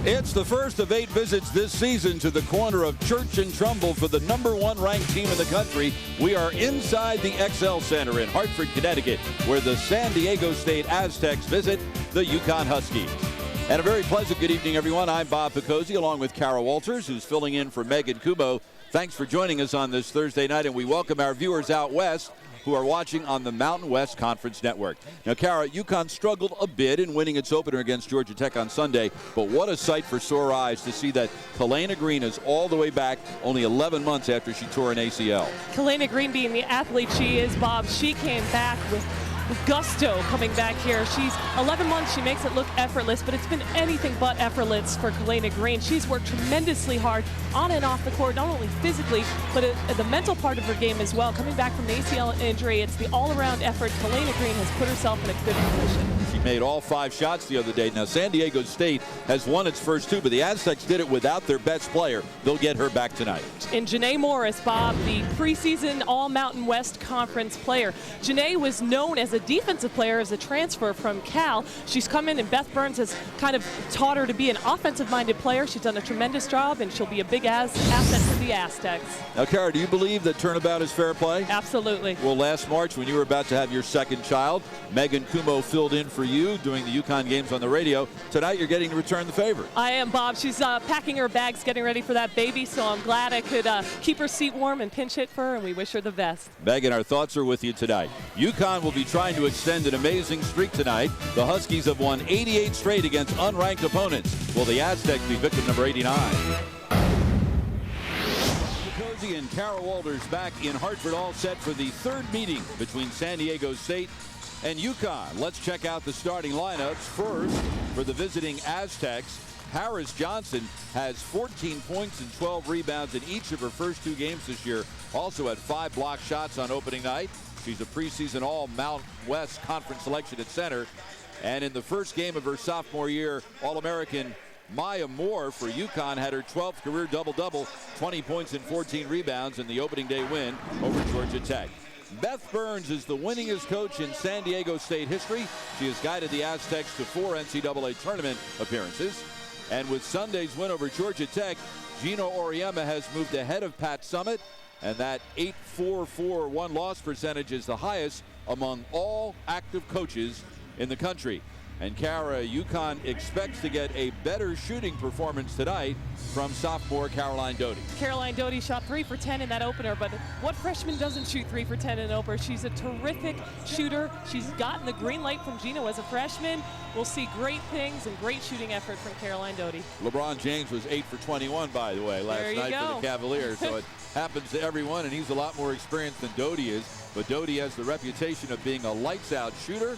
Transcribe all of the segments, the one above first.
It's the first of 8 visits this season to the corner of Church and Trumbull for the #1 ranked team in the country. We are inside the XL Center in Hartford, Connecticut, where the San Diego State Aztecs visit the UConn Huskies. And a very pleasant good evening, everyone. I'm Bob Picozzi, along with Kara Walters, who's filling in for Megan Kubo. Thanks for joining us on this Thursday night, and we welcome our viewers out west who are watching on the Mountain West Conference Network. Now, Kara, UConn struggled a bit in winning its opener against Georgia Tech on Sunday, but what a sight for sore eyes to see that Kalena Green is all the way back only 11 months after she tore an ACL. Kalena Green, being the athlete she is, Bob, she came back with gusto coming back here. She's 11 months. She makes it look effortless, but it's been anything but effortless for Kalena Green. She's worked tremendously hard on and off the court, not only physically, but the mental part of her game as well. Coming back from the ACL injury, it's the all-around effort. Kalena Green has put herself in a good position. She made all 5 shots the other day. Now, San Diego State has won its first 2, but the Aztecs did it without their best player. They'll get her back tonight. And Janae Morris, Bob, the preseason All-Mountain West Conference player. Janae was known as a defensive player, as a transfer from Cal. She's come in, and Beth Burns has kind of taught her to be an offensive-minded player. She's done a tremendous job, and she'll be a big asset for the Aztecs. Now, Kara, do you believe that turnabout is fair play? Absolutely. Well, last March, when you were about to have your second child, Megan Kumo filled in for you doing the UConn games on the radio. Tonight, you're getting to return the favor. I am, Bob. She's packing her bags, getting ready for that baby, so I'm glad I could keep her seat warm and pinch hit for her, and we wish her the best. Megan, our thoughts are with you tonight. UConn will be trying to extend an amazing streak tonight. The Huskies have won 88 straight against unranked opponents. Will the Aztecs be victim number 89? Picozzi and Kara Walters back in Hartford, all set for the third meeting between San Diego State and UConn. Let's check out the starting lineups. First, for the visiting Aztecs, Harris Johnson has 14 points and 12 rebounds in each of her first 2 games this year. Also had 5 block shots on opening night. She's a preseason All-Mountain West Conference selection at center. And in the first game of her sophomore year, All-American Maya Moore for UConn had her 12th career double-double, 20 points and 14 rebounds in the opening day win over Georgia Tech. Beth Burns is the winningest coach in San Diego State history. She has guided the Aztecs to 4 NCAA tournament appearances. And with Sunday's win over Georgia Tech, Gino Auriemma has moved ahead of Pat Summitt, and that 8.44 one-loss percentage is the highest among all active coaches in the country. And Kara, UConn expects to get a better shooting performance tonight from sophomore Caroline Doty. Caroline Doty shot 3 for 10 in that opener, but what freshman doesn't shoot 3 for 10 in an opener? She's a terrific shooter. She's gotten the green light from Gino as a freshman. We'll see great things and great shooting effort from Caroline Doty. LeBron James was 8 for 21, by the way, last night for the Cavaliers. So it happens to everyone, and he's a lot more experienced than Doty is. But Doty has the reputation of being a lights-out shooter.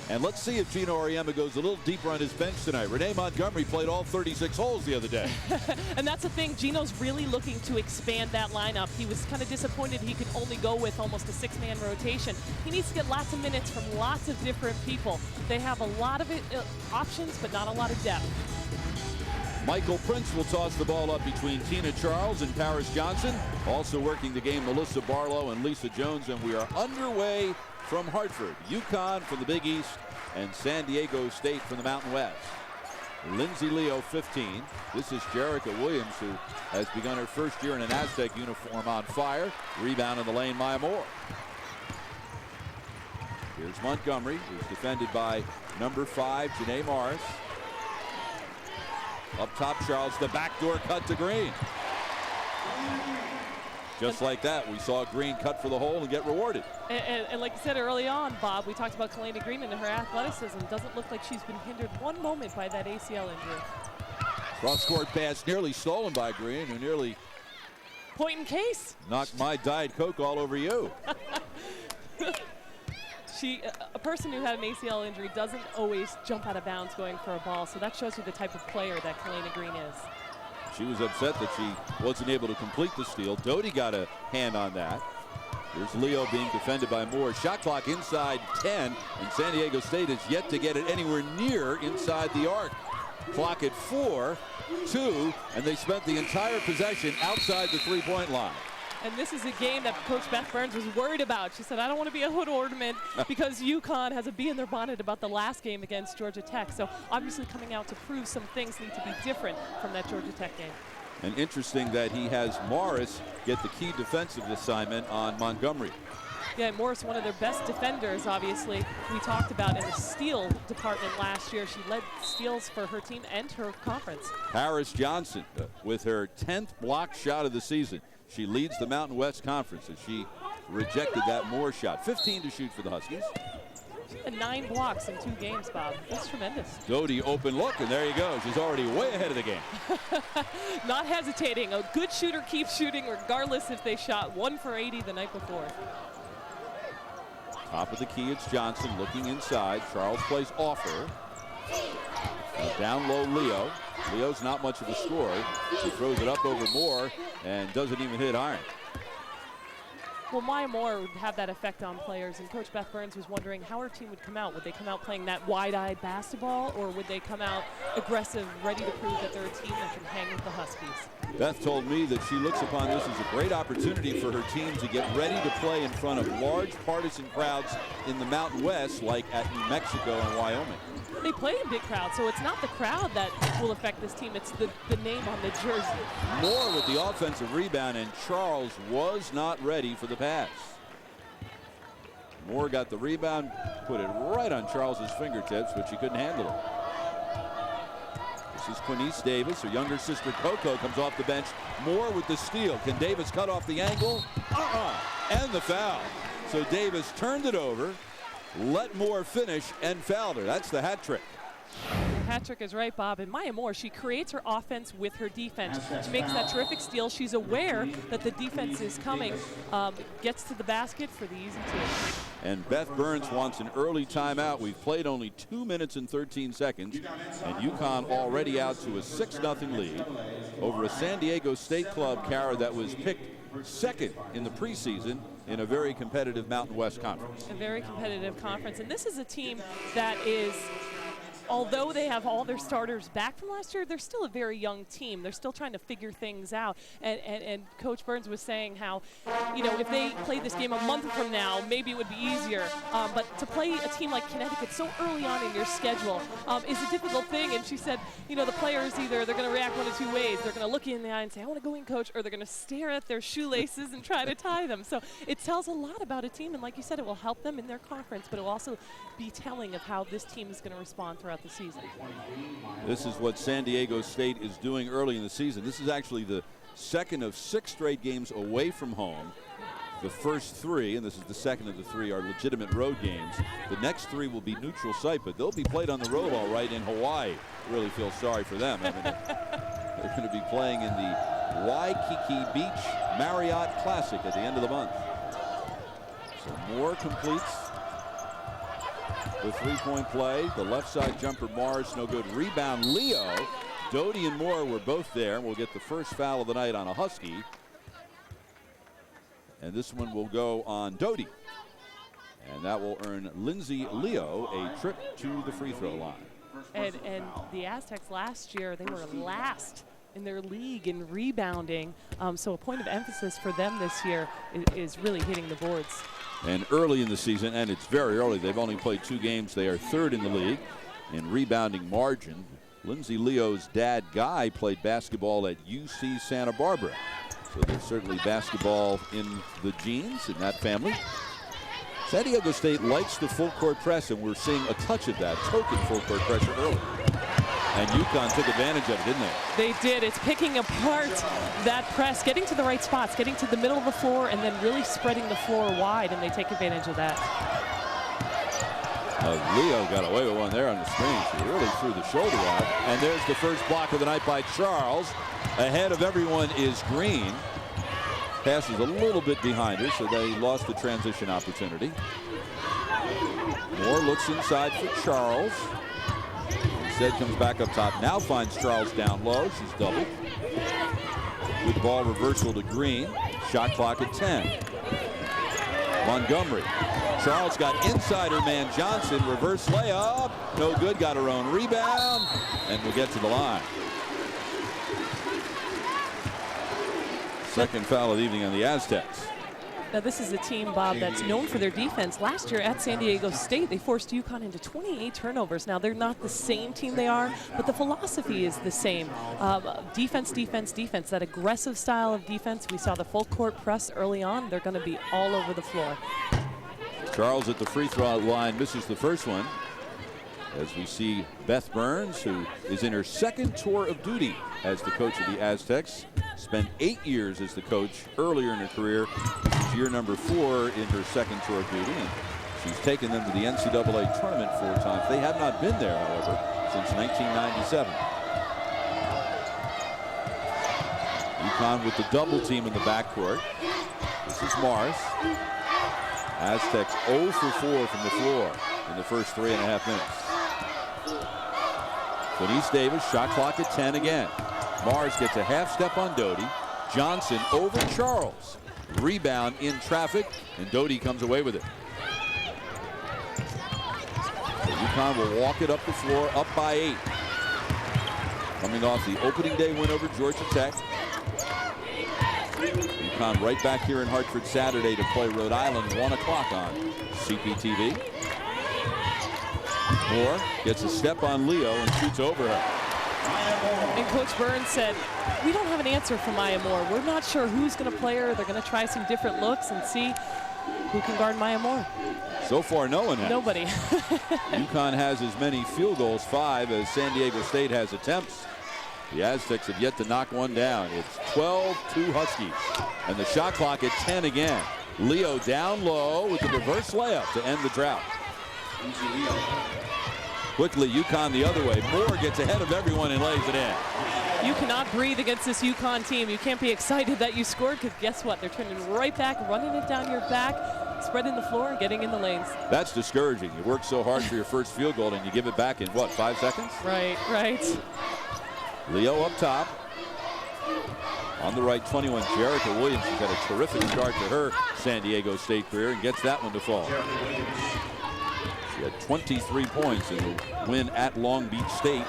And let's see if Gino Auriemma goes a little deeper on his bench tonight. Renee Montgomery played all 36 holes the other day. And that's the thing. Gino's really looking to expand that lineup. He was kind of disappointed he could only go with almost a 6-man rotation. He needs to get lots of minutes from lots of different people. They have a lot of options, but not a lot of depth. Michael Prince will toss the ball up between Tina Charles and Paris Johnson. Also working the game, Melissa Barlow and Lisa Jones. And we are underway from Hartford. UConn from the Big East and San Diego State from the Mountain West. Lindsay Leo, 15. This is Jerica Williams, who has begun her first year in an Aztec uniform on fire. Rebound in the lane, Maya Moore. Here's Montgomery, who's defended by number 5, Janae Morris. Up top, Charles, the backdoor cut to Green. Just like that, we saw Green cut for the hole and get rewarded. And like you said early on, Bob, we talked about Kalena Green and her athleticism. Doesn't look like she's been hindered one moment by that ACL injury. Cross-court pass nearly stolen by Green, who nearly point in case knocked my Diet Coke all over you. A person who had an ACL injury doesn't always jump out of bounds going for a ball, so that shows you the type of player that Kalena Green is. She was upset that she wasn't able to complete the steal. Doty got a hand on that. Here's Leo being defended by Moore. Shot clock inside 10, and San Diego State has yet to get it anywhere near inside the arc. Clock at 4, 2, and they spent the entire possession outside the three-point line. And this is a game that Coach Beth Burns was worried about. She said, I don't want to be a hood ornament because UConn has a bee in their bonnet about the last game against Georgia Tech. So obviously coming out to prove some things need to be different from that Georgia Tech game. And interesting that he has Morris get the key defensive assignment on Montgomery. Yeah, Morris, one of their best defenders, obviously. We talked about in the steal department last year. She led steals for her team and her conference. Harris Johnson with her 10th block shot of the season. She leads the Mountain West Conference as she rejected that Moore shot. 15 to shoot for the Huskies. And 9 blocks in 2 games, Bob. That's tremendous. Doty open look, and there you go. She's already way ahead of the game. Not hesitating. A good shooter keeps shooting regardless if they shot 1 for 80 the night before. Top of the key, it's Johnson looking inside. Charles plays off her. Down low, Leo. Leo's not much of a scorer. She throws it up over Moore and doesn't even hit iron. Well, Maya Moore would have that effect on players, and Coach Beth Burns was wondering how her team would come out. Would they come out playing that wide-eyed basketball, or would they come out aggressive, ready to prove that they're a team that can hang with the Huskies? Beth told me that she looks upon this as a great opportunity for her team to get ready to play in front of large partisan crowds in the Mountain West, like at New Mexico and Wyoming. They play in big crowds, so it's not the crowd that will affect this team. It's the name on the jersey. Moore with the offensive rebound, and Charles was not ready for the pass. Moore got the rebound, put it right on Charles's fingertips, but she couldn't handle it. This is Quinice Davis. Her younger sister Coco comes off the bench. Moore with the steal. Can Davis cut off the angle? And the foul. So Davis turned it over, let Moore finish, and fouled her. That's the hat trick. Hat trick is right, Bob. And Maya Moore, she creates her offense with her defense. She makes that terrific steal. She's aware that the defense is coming, gets to the basket for the easy two. And Beth Burns wants an early timeout. We've played only 2 minutes and 13 seconds, and UConn already out to a 6-0 lead over a San Diego State club, Kara, that was picked second in the preseason in a very competitive Mountain West Conference. A very competitive conference. And this is a team that is, although they have all their starters back from last year, they're still a very young team. They're still trying to figure things out. And Coach Burns was saying how, you know, if they played this game a month from now, maybe it would be easier. But to play a team like Connecticut so early on in your schedule is a difficult thing. And she said, you know, the players either they're going to react one of 2 ways. They're going to look you in the eye and say, I want to go in, coach, or they're going to stare at their shoelaces and try to tie them. So it tells a lot about a team. And like you said, it will help them in their conference, but it will also be telling of how this team is going to respond throughout the season. This is what San Diego State is doing early in the season. This is actually the second of 6 straight games away from home. The first 3, and this is the second of the 3, are legitimate road games. The next 3 will be neutral site, but they'll be played on the road all right in Hawaii. Really feel sorry for them. I mean, they're going to be playing in the Waikiki Beach Marriott Classic at the end of the month. So Moore completes the 3-point play. The left side jumper, Mars, no good. Rebound, Leo. Doty and Moore were both there. We'll get the first foul of the night on a Husky. And this one will go on Doty. And that will earn Lindsay Leo a trip to the free throw line. And the Aztecs last year, they were last in their league in rebounding. So a point of emphasis for them this year is really hitting the boards. And early in the season, and it's very early, they've only played 2 games. They are 3rd in the league in rebounding margin. Lindsay Leo's dad, Guy, played basketball at UC Santa Barbara. So there's certainly basketball in the genes in that family. San Diego State likes the full court press, and we're seeing a touch of that token full court pressure early. And UConn took advantage of it, didn't they? They did. It's picking apart that press, getting to the right spots, getting to the middle of the floor, and then really spreading the floor wide, and they take advantage of that. Leo got away with one there on the screen. She really threw the shoulder out. And there's the first block of the night by Charles. Ahead of everyone is Green. Pass is a little bit behind her, so they lost the transition opportunity. Moore looks inside for Charles. Instead comes back up top. Now finds Charles down low. She's doubled. Good ball reversal to Green. Shot clock at 10. Montgomery. Charles got inside her man Johnson. Reverse layup. No good. Got her own rebound. And we'll get to the line. Second foul of the evening on the Aztecs. Now this is a team, Bob, that's known for their defense. Last year at San Diego State, they forced UConn into 28 turnovers. Now they're not the same team they are, but the philosophy is the same. Defense, defense, defense. That aggressive style of defense. We saw the full court press early on. They're going to be all over the floor. Charles at the free throw line misses the first one. As we see Beth Burns, who is in her second tour of duty as the coach of the Aztecs. Spent 8 years as the coach earlier in her career. This is year number 4 in her second tour of duty. And she's taken them to the NCAA tournament 4 times. They have not been there, however, since 1997. UConn with the double team in the backcourt. This is Morris. Aztecs 0 for 4 from the floor in the first 3.5 minutes. Denise Davis, shot clock at 10 again. Mars gets a half step on Doty. Johnson over Charles. Rebound in traffic, and Doty comes away with it. So UConn will walk it up the floor, up by 8. Coming off the opening day win over Georgia Tech. UConn right back here in Hartford Saturday to play Rhode Island, 1 o'clock on CPTV. Moore gets a step on Leo and shoots over her. And Coach Burns said, we don't have an answer for Maya Moore. We're not sure who's going to play her. They're going to try some different looks and see who can guard Maya Moore. So far, no one has. Nobody. UConn has as many field goals, 5, as San Diego State has attempts. The Aztecs have yet to knock one down. It's 12-2 Huskies. And the shot clock at 10 again. Leo down low with the reverse layup to end the drought. Quickly, UConn the other way. Moore gets ahead of everyone and lays it in. You cannot breathe against this UConn team. You can't be excited that you scored, because guess what? They're turning right back, running it down your back, spreading the floor, and getting in the lanes. That's discouraging. You work so hard for your first field goal, and you give it back in, what, 5 seconds? Right, right. Leo up top. On the right, 21, Jerica Williams. She's had a terrific start to her San Diego State career and gets that one to fall. She had 23 points in the win at Long Beach State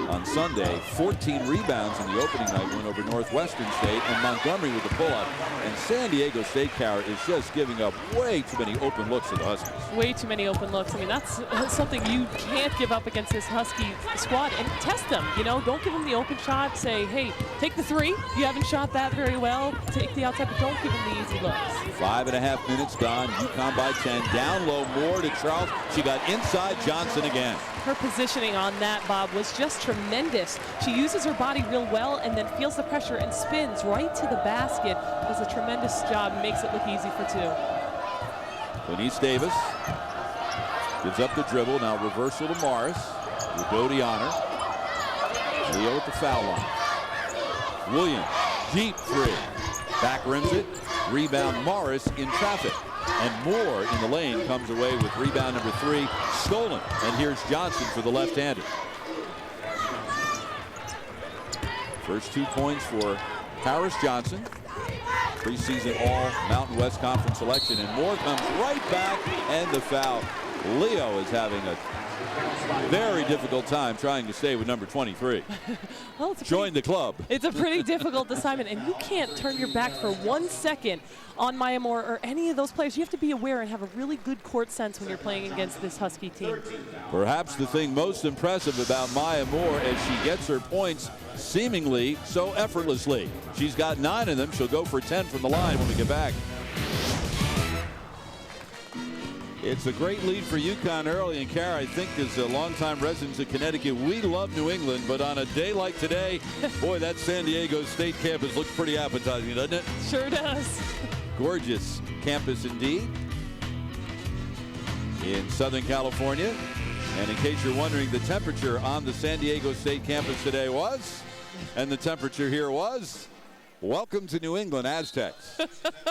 on Sunday. 14 rebounds in the opening night win over Northwestern State, and Montgomery with the pull-up. And San Diego State, Kara, is just giving up way too many open looks to the Huskies. Way too many open looks. I mean, that's something you can't give up against this Husky squad, and test them. You know, don't give them the open shot. Say, hey, take the 3. You haven't shot that very well. Take the outside, but don't give them the easy looks. 5.5 minutes gone. UConn by 10. Down low, Moore to Charles. She got inside Johnson again. Her positioning on that, Bob, was just tremendous. She uses her body real well and then feels the pressure and spins right to the basket. Does a tremendous job, makes it look easy for 2. Denise Davis gives up the dribble. Now reversal to Morris. With Doty on her. Leo at the foul line. Williams, deep 3. Back rims it. Rebound Morris in traffic. And Moore in the lane comes away with rebound number 3, stolen. And here's Johnson for the left-hander. First 2 points for Harris Johnson, preseason All Mountain West Conference selection. And Moore comes right back, and the foul. Leo is having a very difficult time trying to stay with number 23. Well, join the club. It's a pretty difficult assignment, and you can't turn your back for 1 second on Maya Moore or any of those players. You have to be aware and have a really good court sense when you're playing against this Husky team. Perhaps the thing most impressive about Maya Moore as she gets her points seemingly so effortlessly. She's got 9 of them. She'll go for 10 from the line when we get back. It's a great lead for UConn early, and Kara, I think, as a longtime residents of Connecticut, we love New England, but on a day like today, boy, that San Diego State campus looks pretty appetizing, doesn't it? Sure does. Gorgeous campus indeed in Southern California. And in case you're wondering, the temperature on the San Diego State campus today was, and the temperature here was, welcome to New England, Aztecs.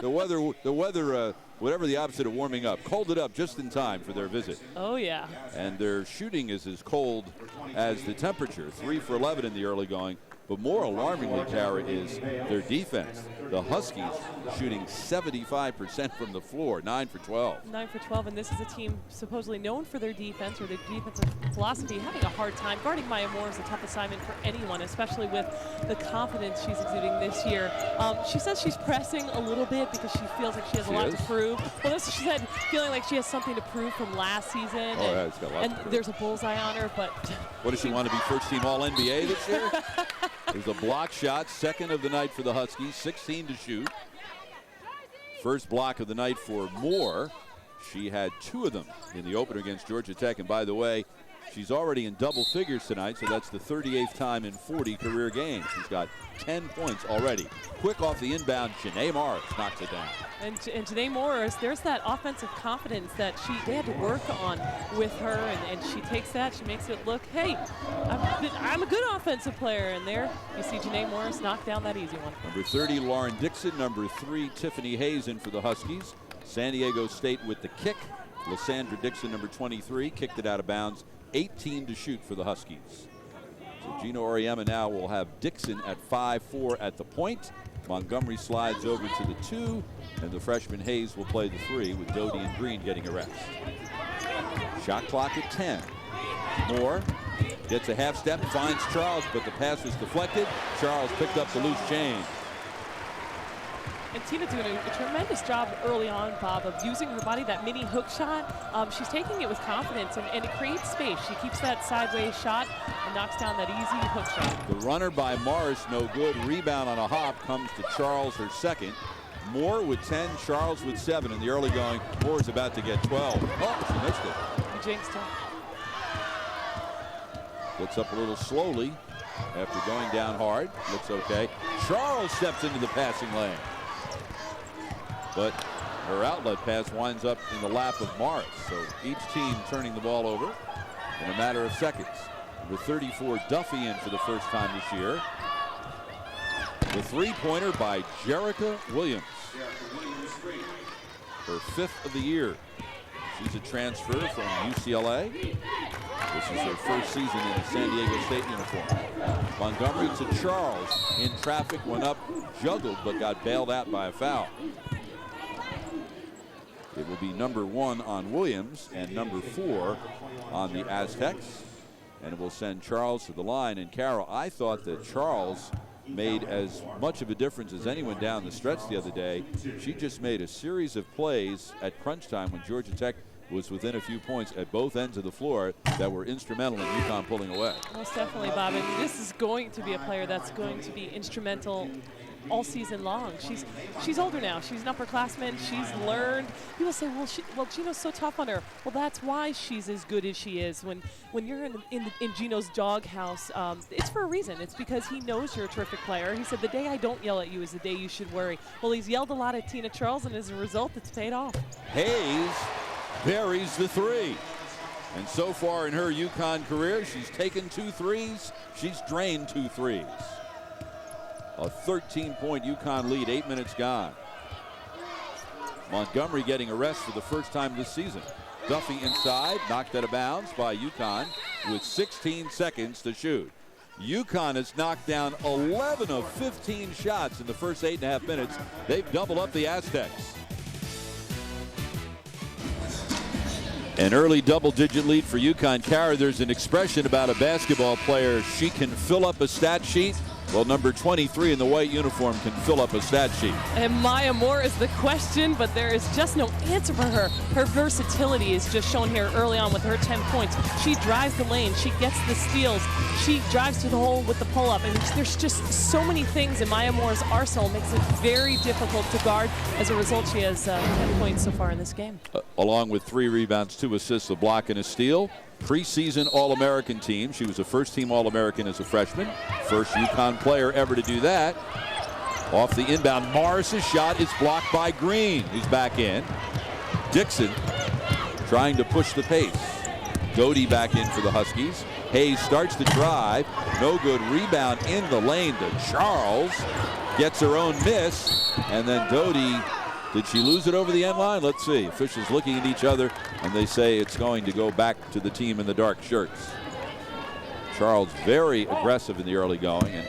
The weather, whatever the opposite of warming up, cold it up just in time for their visit. Oh, yeah. And their shooting is as cold as the temperature. 3 for 11 in the early going. But more alarmingly, Kara, is their defense. The Huskies shooting 75% from the floor, 9 for 12. 9 for 12, and this is a team supposedly known for their defense or their defensive philosophy, having a hard time. Guarding Maya Moore is a tough assignment for anyone, especially with the confidence she's exuding this year. She says she's pressing a little bit because she feels like she has a lot to prove. Well, that's what she said, feeling like she has something to prove from last season. Oh, yeah, it's got a lot to prove. There's a bullseye on her, but... What does she want to be, first-team All-NBA this year? There's a block shot, second of the night for the Huskies, 16 to shoot. First block of the night for Moore. She had 2 of them in the opener against Georgia Tech. And by the way, she's already in double figures tonight, so that's the 38th time in 40 career games. She's got 10 points already. Quick off the inbound, Janae Morris knocks it down. And Janae Morris, there's that offensive confidence that they had to work on with her, and she takes that, she makes it look, hey, I'm a good offensive player. And there you see Janae Morris knock down that easy one. Number 30, Lauren Dixon. Number 3, Tiffany Hayes in for the Huskies. San Diego State with the kick. Lysandra Dixon, number 23, kicked it out of bounds. 18 to shoot for the Huskies. So Gino Auriemma now will have Dixon at 5'4" at the point. Montgomery slides over to the 2, and the freshman Hayes will play the 3 with Doty and Green getting a rest. Shot clock at 10. Moore gets a half step, finds Charles, but the pass was deflected. Charles picked up the loose change. And Tina doing a tremendous job early on, Bob, of using her body, that mini hook shot. She's taking it with confidence, and it creates space. She keeps that sideways shot and knocks down that easy hook shot. The runner by Morris, no good. Rebound on a hop comes to Charles, her second. Moore with 10, Charles with 7 in the early going. Moore's about to get 12. Oh, she missed it. You jinxed her. Gets up a little slowly after going down hard. Looks okay. Charles steps into the passing lane. But her outlet pass winds up in the lap of Morris. So each team turning the ball over in a matter of seconds. Number 34, Duffy, in for the first time this year. The three-pointer by Jerica Williams. Her 5th of the year. She's a transfer from UCLA. This is her first season in a San Diego State uniform. Montgomery to Charles. In traffic, went up, juggled, but got bailed out by a foul. It will be number 1 on Williams and number 4 on the Aztecs. And it will send Charles to the line. And Carol, I thought that Charles made as much of a difference as anyone down the stretch the other day. She just made a series of plays at crunch time when Georgia Tech was within a few points at both ends of the floor that were instrumental in UConn pulling away. Most definitely, Bob. And this is going to be a player that's going to be instrumental all season long. She's older now. She's an upperclassman. She's learned. People say, well, Gino's so tough on her. Well, that's why she's as good as she is. When you're in Gino's doghouse, it's for a reason. It's because he knows you're a terrific player. He said, the day I don't yell at you is the day you should worry. Well, he's yelled a lot at Tina Charles, and as a result, it's paid off. Hayes buries the 3. And so far in her UConn career, she's taken 2 threes. She's drained 2 threes. A 13-point UConn lead, 8 minutes gone. Montgomery getting a rest for the first time this season. Duffy inside, knocked out of bounds by UConn with 16 seconds to shoot. UConn has knocked down 11 of 15 shots in the first 8.5 minutes. They've doubled up the Aztecs. An early double-digit lead for UConn. Kara, there's an expression about a basketball player, she can fill up a stat sheet. Well, number 23 in the white uniform can fill up a stat sheet. And Maya Moore is the question, but there is just no answer for her. Her versatility is just shown here early on with her 10 points. She drives the lane. She gets the steals. She drives to the hole with the pull-up. And there's just so many things in Maya Moore's arsenal. Makes it very difficult to guard. As a result, she has 10 points so far in this game. Along with 3 rebounds, 2 assists, a block, and a steal. Preseason All-American team. She was a first-team All-American as a freshman. First UConn player ever to do that. Off the inbound, Morris's shot is blocked by Green, who's back in. Dixon trying to push the pace. Doty back in for the Huskies. Hayes starts to drive. No good. Rebound in the lane to Charles. Gets her own miss. And then Doty, did she lose it over the end line? Let's see. Officials looking at each other, and they say it's going to go back to the team in the dark shirts. Charles very aggressive in the early going, and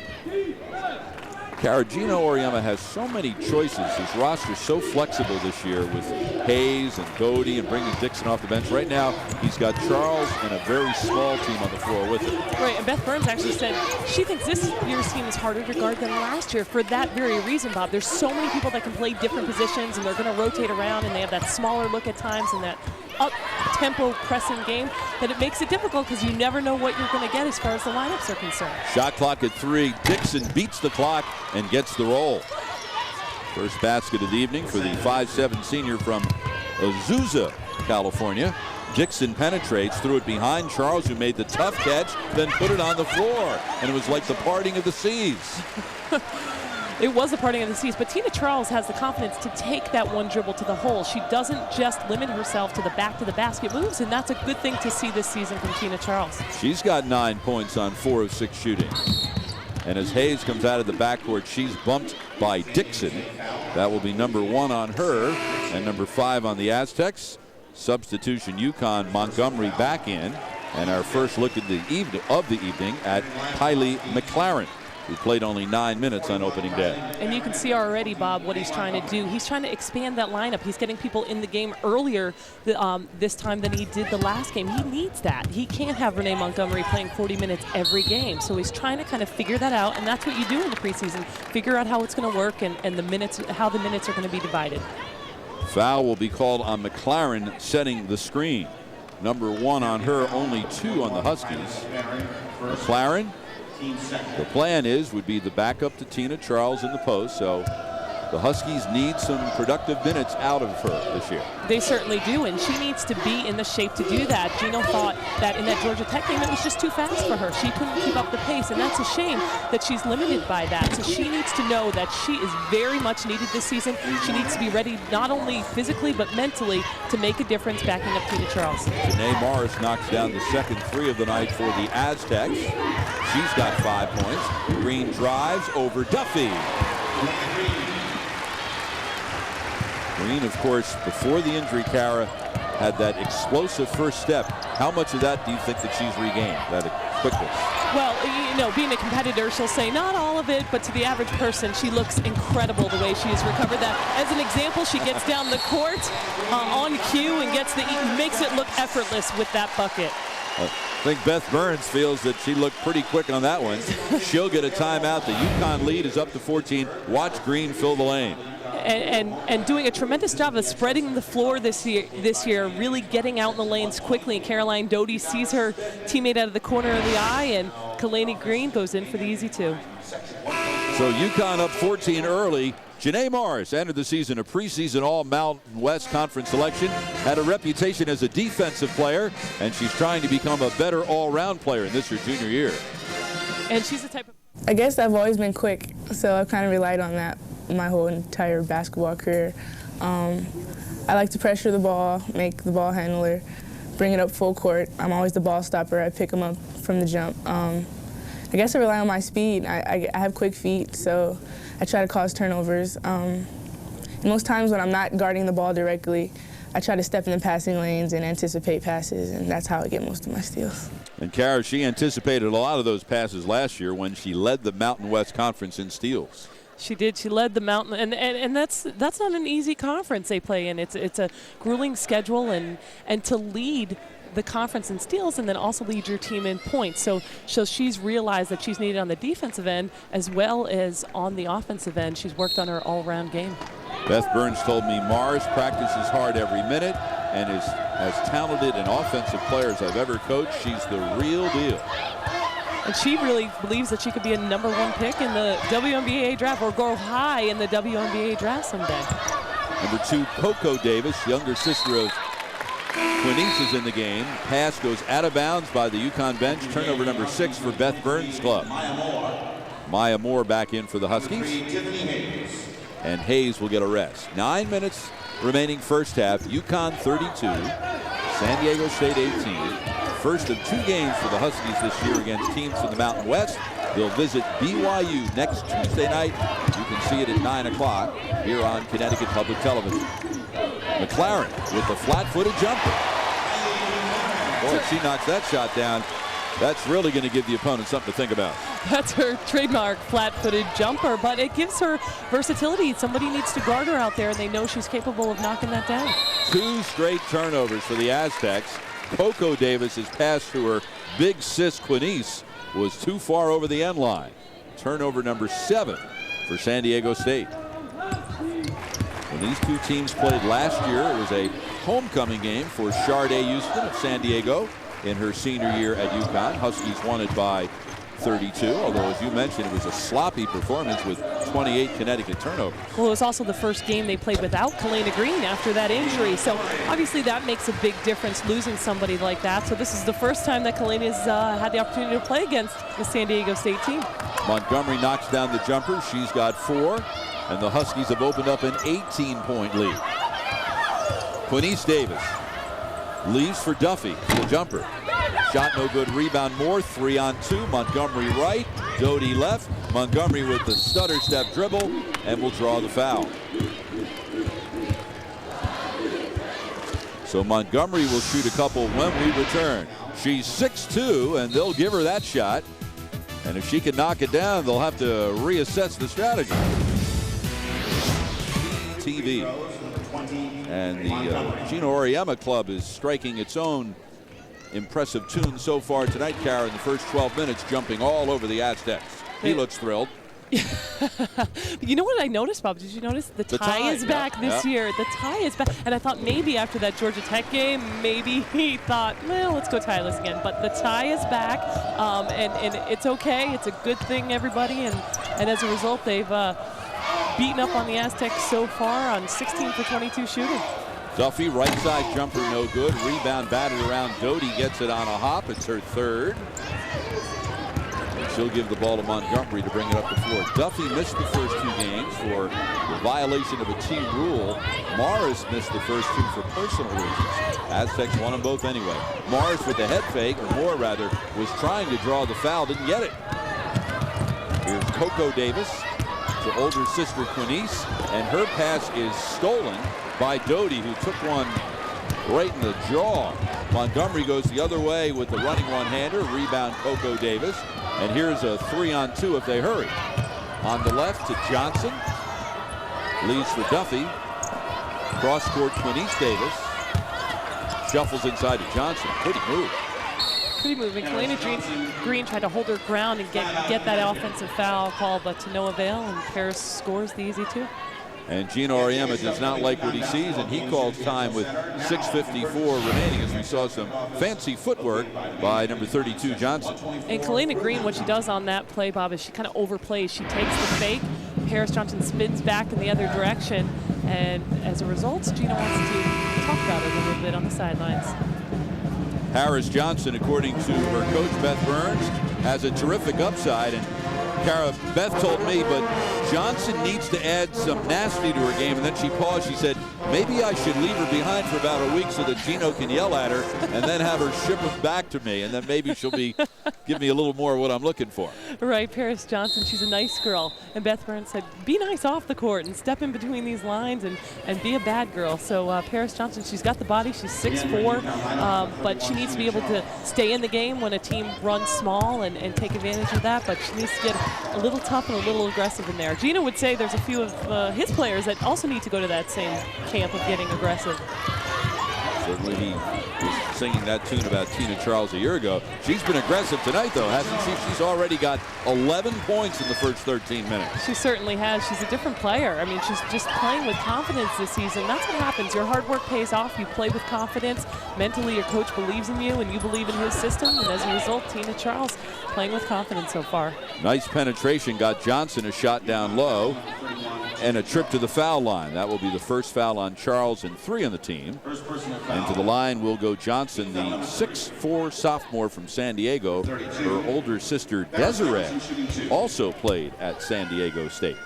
Gino Auriemma has so many choices. His roster's so flexible this year with Hayes and Doty and bringing Dixon off the bench. Right now, he's got Charles and a very small team on the floor with him. Right, and Beth Burns actually said she thinks this year's team is harder to guard than last year for that very reason, Bob. There's so many people that can play different positions, and they're going to rotate around, and they have that smaller look at times and that up-tempo pressing game that it makes it difficult because you never know what you're going to get as far as the lineups are concerned. Shot clock at 3. Dixon beats the clock and gets the roll. First basket of the evening for the 5'7" senior from Azusa, California. Dixon penetrates, threw it behind Charles, who made the tough catch, then put it on the floor. And it was like the parting of the seas. It was the parting of the seas, but Tina Charles has the confidence to take that one dribble to the hole. She doesn't just limit herself to the back to the basket moves, and that's a good thing to see this season from Tina Charles. She's got 9 points on 4 of 6 shooting. And as Hayes comes out of the backcourt, she's bumped by Dixon. That will be number 1 on her and number 5 on the Aztecs. Substitution UConn, Montgomery back in. And our first look at the evening at Kylie McLaren, who played only 9 minutes on opening day. And you can see already, Bob, what he's trying to do. He's trying to expand that lineup. He's getting people in the game earlier this time than he did the last game. He needs that. He can't have Renee Montgomery playing 40 minutes every game. So he's trying to kind of figure that out, and that's what you do in the preseason. Figure out how it's going to work and the minutes, how the minutes are going to be divided. Foul will be called on McLaren setting the screen. Number 1 on her, only 2 on the Huskies. McLaren, the plan would be the backup to Tina Charles in the post, so the Huskies need some productive minutes out of her this year. They certainly do, and she needs to be in the shape to do that. Gino thought that in that Georgia Tech game it was just too fast for her. She couldn't keep up the pace, and that's a shame that she's limited by that. So she needs to know that she is very much needed this season. She needs to be ready not only physically but mentally to make a difference backing up Tina Charles. Janae Morris knocks down the second 3 of the night for the Aztecs. She's got 5 points. Green drives over Duffy. Green, of course, before the injury, Kara, had that explosive first step. How much of that do you think that she's regained, that quickness? Well, you know, being a competitor, she'll say not all of it, but to the average person, she looks incredible the way she has recovered that. As an example, she gets down the court on cue and makes it look effortless with that bucket. I think Beth Burns feels that she looked pretty quick on that one. She'll get a timeout. The UConn lead is up to 14. Watch Green fill the lane. And doing a tremendous job of spreading the floor this year, really getting out in the lanes quickly. And Caroline Doty sees her teammate out of the corner of the eye, and Kalani Green goes in for the easy 2. So UConn up 14 early. Janae Morris entered the season a preseason All-Mountain West Conference selection, had a reputation as a defensive player, and she's trying to become a better all-round player in this her junior year. And she's the type of... I guess I've always been quick, so I've kind of relied on that my whole entire basketball career. I like to pressure the ball, make the ball handler, bring it up full court. I'm always the ball stopper. I pick them up from the jump. I guess I rely on my speed. I have quick feet, so I try to cause turnovers. And most times when I'm not guarding the ball directly, I try to step in the passing lanes and anticipate passes, and that's how I get most of my steals. And Kara, she anticipated a lot of those passes last year when she led the Mountain West Conference in steals. She did. She led the Mountain, and that's not an easy conference they play in. It's a grueling schedule, and to lead the conference in steals and then also lead your team in points. So she's realized that she's needed on the defensive end as well as on the offensive end. She's worked on her all-around game. Beth Burns told me Mars practices hard every minute and is as talented an offensive player as I've ever coached. She's the real deal. And she really believes that she could be a #1 pick in the WNBA draft or go high in the WNBA draft someday. Number 2, Coco Davis, younger sister of Quinice, is in the game. Pass goes out of bounds by the UConn bench. Turnover number 6 for Beth Burns' club. Maya Moore back in for the Huskies. And Hayes will get a rest. 9 minutes remaining first half. UConn 32, San Diego State 18. First of 2 games for the Huskies this year against teams from the Mountain West. They'll visit BYU next Tuesday night. You can see it at 9 o'clock here on Connecticut Public Television. McLaren with the flat-footed jumper. Boy, if she knocks that shot down, that's really going to give the opponent something to think about. That's her trademark flat-footed jumper, but it gives her versatility. Somebody needs to guard her out there, and they know she's capable of knocking that down. 2 straight turnovers for the Aztecs. Coco Davis's pass to her big sis Quinice was too far over the end line. Turnover number 7 for San Diego State. When these two teams played last year, it was a homecoming game for Sharday Houston of San Diego in her senior year at UConn. Huskies won it by 32, although as you mentioned, it was a sloppy performance with 28 Connecticut turnovers. Well, it was also the first game they played without Kalena Green after that injury, so obviously that makes a big difference, losing somebody like that. So this is the first time that Kalena's had the opportunity to play against the San Diego State team. Montgomery knocks down the jumper. She's got 4, and the Huskies have opened up an 18-point lead. Quinice Davis leaves for Duffy, the jumper. Shot no good, rebound Moore, 3 on 2. Montgomery right, Doty left. Montgomery with the stutter step dribble and will draw the foul. So Montgomery will shoot a couple when we return. She's 6'2", and they'll give her that shot. And if she can knock it down, they'll have to reassess the strategy. TV. And the Gino Auriemma club is striking its own impressive tune so far tonight, Kara, in the first 12 minutes, jumping all over the Aztecs. He looks thrilled. You know what I noticed, Bob? Did you notice the tie is back this year? The tie is back. And I thought maybe after that Georgia Tech game, maybe he thought, well, let's go tieless again. But the tie is back, and it's okay. It's a good thing, everybody. And as a result, they've beaten up on the Aztecs so far on 16 for 22 shooting. Duffy, right side jumper, no good. Rebound batted around. Doty gets it on a hop. It's her 3rd. And she'll give the ball to Montgomery to bring it up the floor. Duffy missed the first 2 games for the violation of a team rule. Morris missed the first 2 for personal reasons. Aztecs won them both anyway. Morris with the head fake, or Moore rather, was trying to draw the foul, didn't get it. Here's Coco Davis to older sister Quinice, and her pass is stolen by Doty, who took one right in the jaw. Montgomery goes the other way with the running one-hander. Rebound Coco Davis. And here's a 3 on 2 if they hurry. On the left to Johnson. Leaves for Duffy. Cross court Quinice Davis. Shuffles inside to Johnson. Pretty move. Pretty moving. Kalena Green tried to hold her ground and get that offensive foul call, but to no avail, and Paris scores the easy 2. And Gino Auriemma does not like what he sees, and he calls time with 6:54 remaining as we saw some fancy footwork by number 32 Johnson. And Kalena Green, what she does on that play, Bob, is she kind of overplays. She takes the fake. Paris Johnson spins back in the other direction, and as a result, Gino wants to talk about it a little bit on the sidelines. Harris Johnson, according to her coach Beth Burns, has a terrific upside, and Kara, Beth told me, but Johnson needs to add some nasty to her game. And then she paused. She said, maybe I should leave her behind for about a week so that Gino can yell at her and then have her ship it back to me. And then maybe she'll give me a little more of what I'm looking for. Right, Paris Johnson, she's a nice girl. And Beth Burns said, be nice off the court and step in between these lines and be a bad girl. So Paris Johnson, she's got the body. She's 6'4", but she needs to be able to stay in the game when a team runs small and take advantage of that. But she needs to get a little tough and a little aggressive in there. Gino would say there's a few of his players that also need to go to that same camp of getting aggressive. Certainly he was singing that tune about Tina Charles a year ago. She's been aggressive tonight, though, hasn't she? She's already got 11 points in the first 13 minutes. She certainly has. She's a different player. I mean, she's just playing with confidence this season. That's what happens. Your hard work pays off. You play with confidence. Mentally, your coach believes in you, and you believe in his system. And as a result, Tina Charles playing with confidence so far. Nice penetration. Got Johnson a shot down low. And a trip to the foul line. That will be the first foul on Charles and 3 on the team. And to the line will go Johnson, the 6'4" sophomore from San Diego. Her older sister Desiree also played at San Diego State.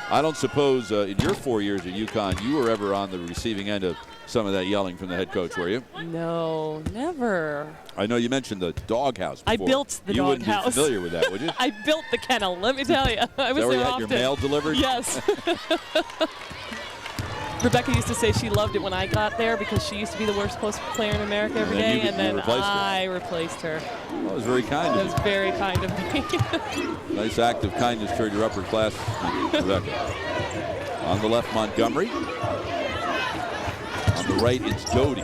I don't suppose in your 4 years at UConn you were ever on the receiving end of some of that yelling from the head coach, were you? No, never. I know you mentioned the doghouse before. I built the doghouse. You wouldn't be familiar with that, would you? I built the kennel, let me tell you. I was there there where you often. had your mail delivered? Yes. Rebecca used to say she loved it when I got there because she used to be the worst post player in America every day, and then I replaced her. Well, that was very kind of you. That was very kind of me. Nice act of kindness toward your upperclassmen, Rebecca. On the left, Montgomery. On the right, it's Doty.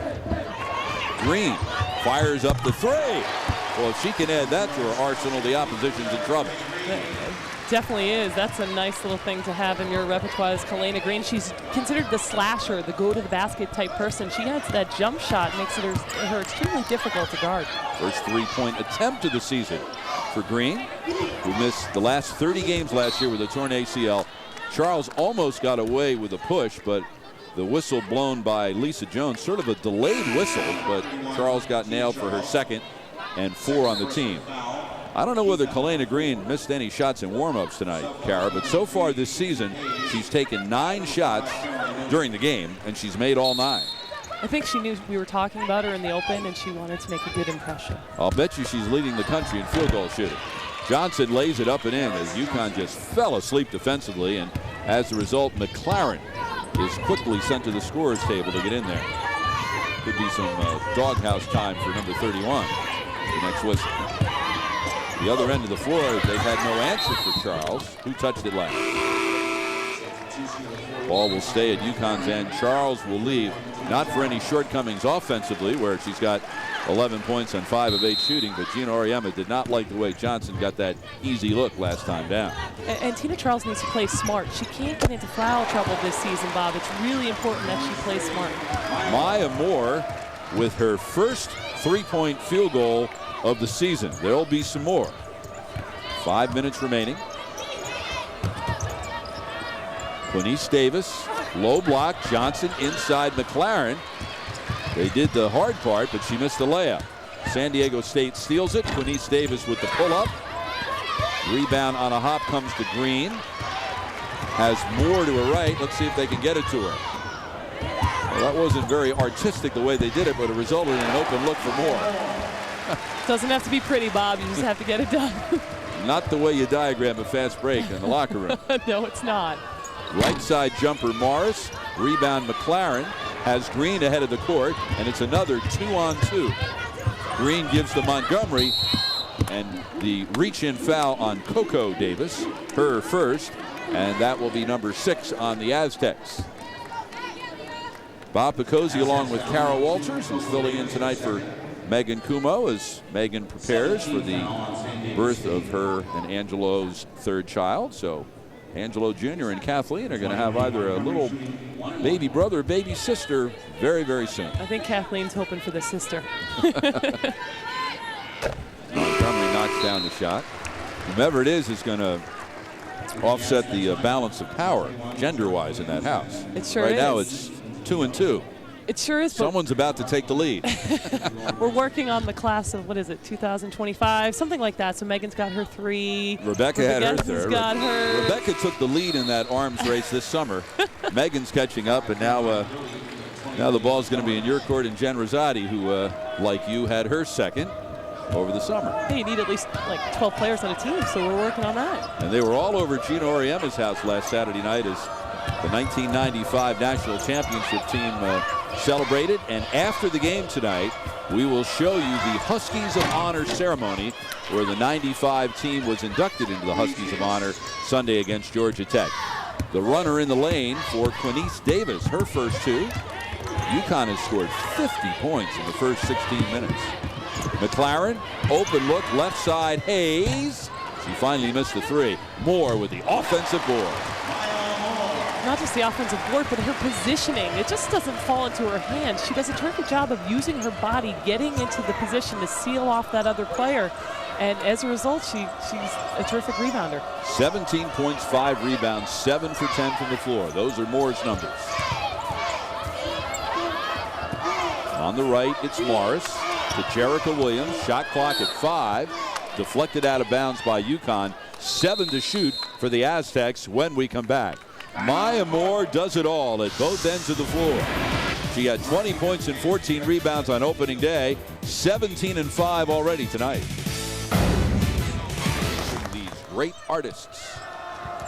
Green fires up the three. Well, if she can add that to her arsenal, the opposition's in trouble. Definitely is. That's a nice little thing to have in your repertoire. Is Kalena Green. She's considered the slasher, the go-to-the-basket type person. She has that jump shot, makes it her extremely difficult to guard. First three-point attempt of the season for Green, who missed the last 30 games last year with a torn ACL. Charles almost got away with a push, but the whistle blown by Lisa Jones, sort of a delayed whistle, but Charles got nailed for her second and 4 on the team. I don't know whether Kalena Green missed any shots in warm-ups tonight, Kara, but so far this season, she's taken 9 shots during the game, and she's made all 9. I think she knew we were talking about her in the open, and she wanted to make a good impression. I'll bet you she's leading the country in field goal shooting. Johnson lays it up and in as UConn just fell asleep defensively, and as a result, McLaren is quickly sent to the scorer's table to get in there. Could be some doghouse time for number 31, the next whistle. The other end of the floor, they've had no answer for Charles. Who touched it last? Ball will stay at UConn's end. Charles will leave, not for any shortcomings offensively, where she's got 11 points on 5 of 8 shooting, but Gina Auriemma did not like the way Johnson got that easy look last time down. And Tina Charles needs to play smart. She can't get into foul trouble this season, Bob. It's really important that she plays smart. Maya Moore with her first 3-point field goal of the season. There'll be some more. 5 minutes remaining. Quinice Davis, low block. Johnson inside McLaren. They did the hard part, but she missed the layup. San Diego State steals it. Quinice Davis with the pull-up. Rebound on a hop comes to Green. Has Moore to her right. Let's see if they can get it to her. Well, that wasn't very artistic the way they did it, but it resulted in an open look for Moore. Doesn't have to be pretty, Bob. You just have to get it done. Not the way you diagram a fast break in the locker room. No, it's not. Right side jumper Morris. Rebound McLaren. Has Green ahead of the court, and it's another 2-on-2. Green gives to Montgomery, and the reach-in foul on Coco Davis, her first, and that will be number 6 on the Aztecs. Bob Picozzi along with Kara Walters, who's filling in tonight for Megan Kumo as Megan prepares for the birth of her and Angelo's 3rd child. So Angelo Jr. and Kathleen are going to have either a little baby brother or baby sister very, very soon. I think Kathleen's hoping for the sister. Montgomery knocks down the shot. Whomever it is going to offset the balance of power, gender-wise, in that house. It sure is. Right now it's 2-2. It sure is. Someone's about to take the lead. We're working on the class of, 2025, something like that. So Megan's got her 3. Rebecca had her 3rd. Got her. Rebecca took the lead in that arms race this summer. Megan's catching up, and now the ball's going to be in your court. And Jen Rosati, who, like you, had her 2nd over the summer. Hey, you need at least like 12 players on a team, so we're working on that. And they were all over Gina Auriemma's house last Saturday night as the 1995 national championship team celebrated. And after the game tonight, we will show you the Huskies of Honor ceremony, where the 95 team was inducted into the Huskies of Honor Sunday against Georgia Tech. The runner in the lane for Quinice Davis, her first 2. UConn has scored 50 points in the first 16 minutes. McLaren, open look, left side, Hayes. She finally missed the 3. Moore with the offensive board. Not just the offensive board, but her positioning. It just doesn't fall into her hands. She does a terrific job of using her body, getting into the position to seal off that other player. And as a result, she's a terrific rebounder. 17 points, 5 rebounds, 7 for 10 from the floor. Those are Moore's numbers. On the right, it's Morris to Jerica Williams. Shot clock at 5. Deflected out of bounds by UConn. 7 to shoot for the Aztecs when we come back. Maya Moore does it all at both ends of the floor. She had 20 points and 14 rebounds on opening day. 17 and 5 already tonight. These great artists.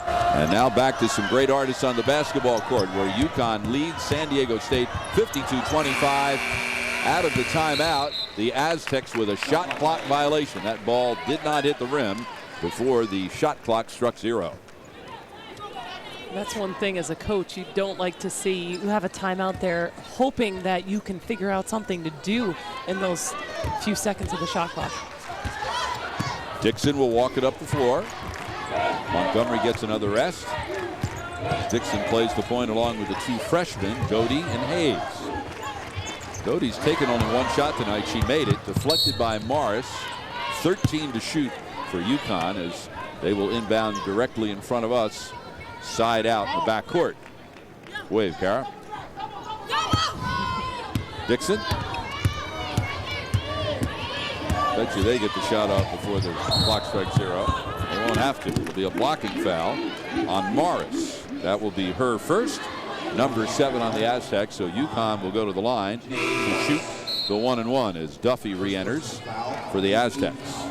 And now back to some great artists on the basketball court, where UConn leads San Diego State 52-25. Out of the timeout, the Aztecs with a shot clock violation. That ball did not hit the rim before the shot clock struck 0. That's one thing as a coach you don't like to see. You have a timeout there hoping that you can figure out something to do in those few seconds of the shot clock. Dixon will walk it up the floor. Montgomery gets another rest. Dixon plays the point along with the 2 freshmen, Doty and Hayes. Doty's taken only 1 shot tonight. She made it, deflected by Morris. 13 to shoot for UConn as they will inbound directly in front of us, side out in the backcourt. Wave, Kara. Dixon. Bet you they get the shot off before the clock strikes 0. They won't have to. It'll be a blocking foul on Morris. That will be her first. Number 7 on the Aztecs. So UConn will go to the line to shoot the 1-and-1 as Duffy re-enters for the Aztecs.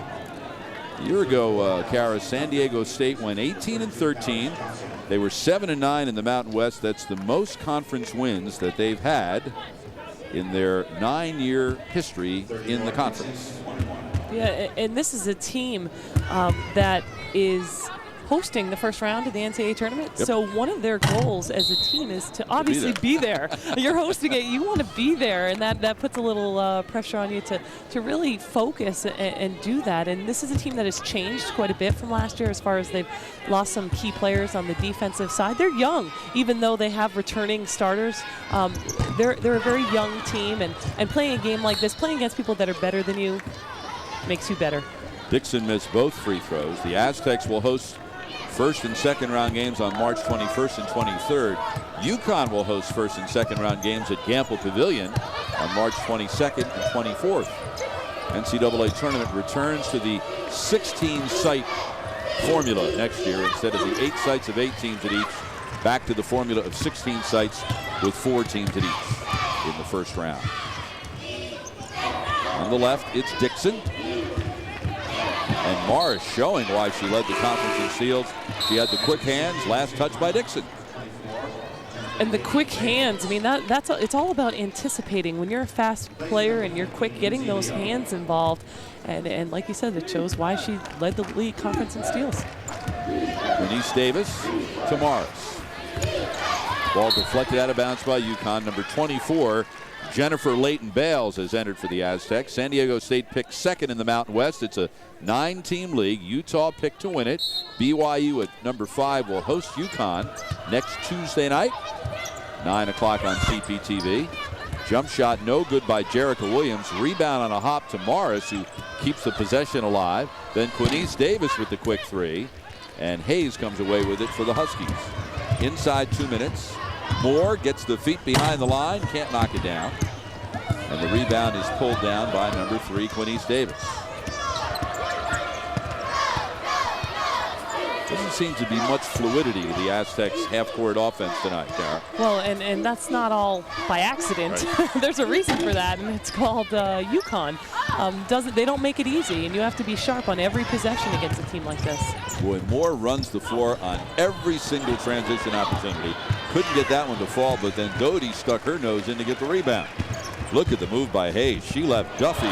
A year ago, Kara, San Diego State went 18-13. They were 7-9 in the Mountain West. That's the most conference wins that they've had in their 9-year history in the conference. Yeah, and this is a team that is hosting the first round of the NCAA tournament. Yep. So one of their goals as a team is to obviously be there. You're hosting it, you want to be there, and that puts a little pressure on you to really focus and do that. And this is a team that has changed quite a bit from last year as far as they've lost some key players on the defensive side. They're young, even though they have returning starters. They're a very young team, and playing a game like this, playing against people that are better than you, makes you better. Dixon missed both free throws. The Aztecs will host first and second round games on March 21st and 23rd. UConn will host first and second round games at Gamble Pavilion on March 22nd and 24th. NCAA tournament returns to the 16-site formula next year instead of the 8 sites of 8 teams at each. Back to the formula of 16 sites with 4 teams at each in the first round. On the left, it's Dixon. And Morris showing why she led the conference in steals. She had the quick hands, last touch by Dixon. And the quick hands, I mean, it's all about anticipating. When you're a fast player and you're quick, getting those hands involved. And like you said, it shows why she led the league conference in steals. Denise Davis to Morris. Ball deflected out of bounds by UConn. Number 24, Jennifer Layton-Bales has entered for the Aztecs. San Diego State picked 2nd in the Mountain West. It's a 9-team league. Utah picked to win it. BYU at number 5 will host UConn next Tuesday night, 9 o'clock on CPTV. Jump shot no good by Jerica Williams. Rebound on a hop to Morris, who keeps the possession alive. Then Quinice Davis with the quick 3. And Hayes comes away with it for the Huskies. Inside 2 minutes. Moore gets the feet behind the line, can't knock it down. And the rebound is pulled down by number 3, Quinice Davis. Doesn't seem to be much fluidity to the Aztecs' half-court offense tonight, Kara. Well, and that's not all by accident. Right. There's a reason for that, and it's called UConn. They don't make it easy, and you have to be sharp on every possession against a team like this. Boy, Moore runs the floor on every single transition opportunity. Couldn't get that one to fall, but then Doty stuck her nose in to get the rebound. Look at the move by Hayes. She left Duffy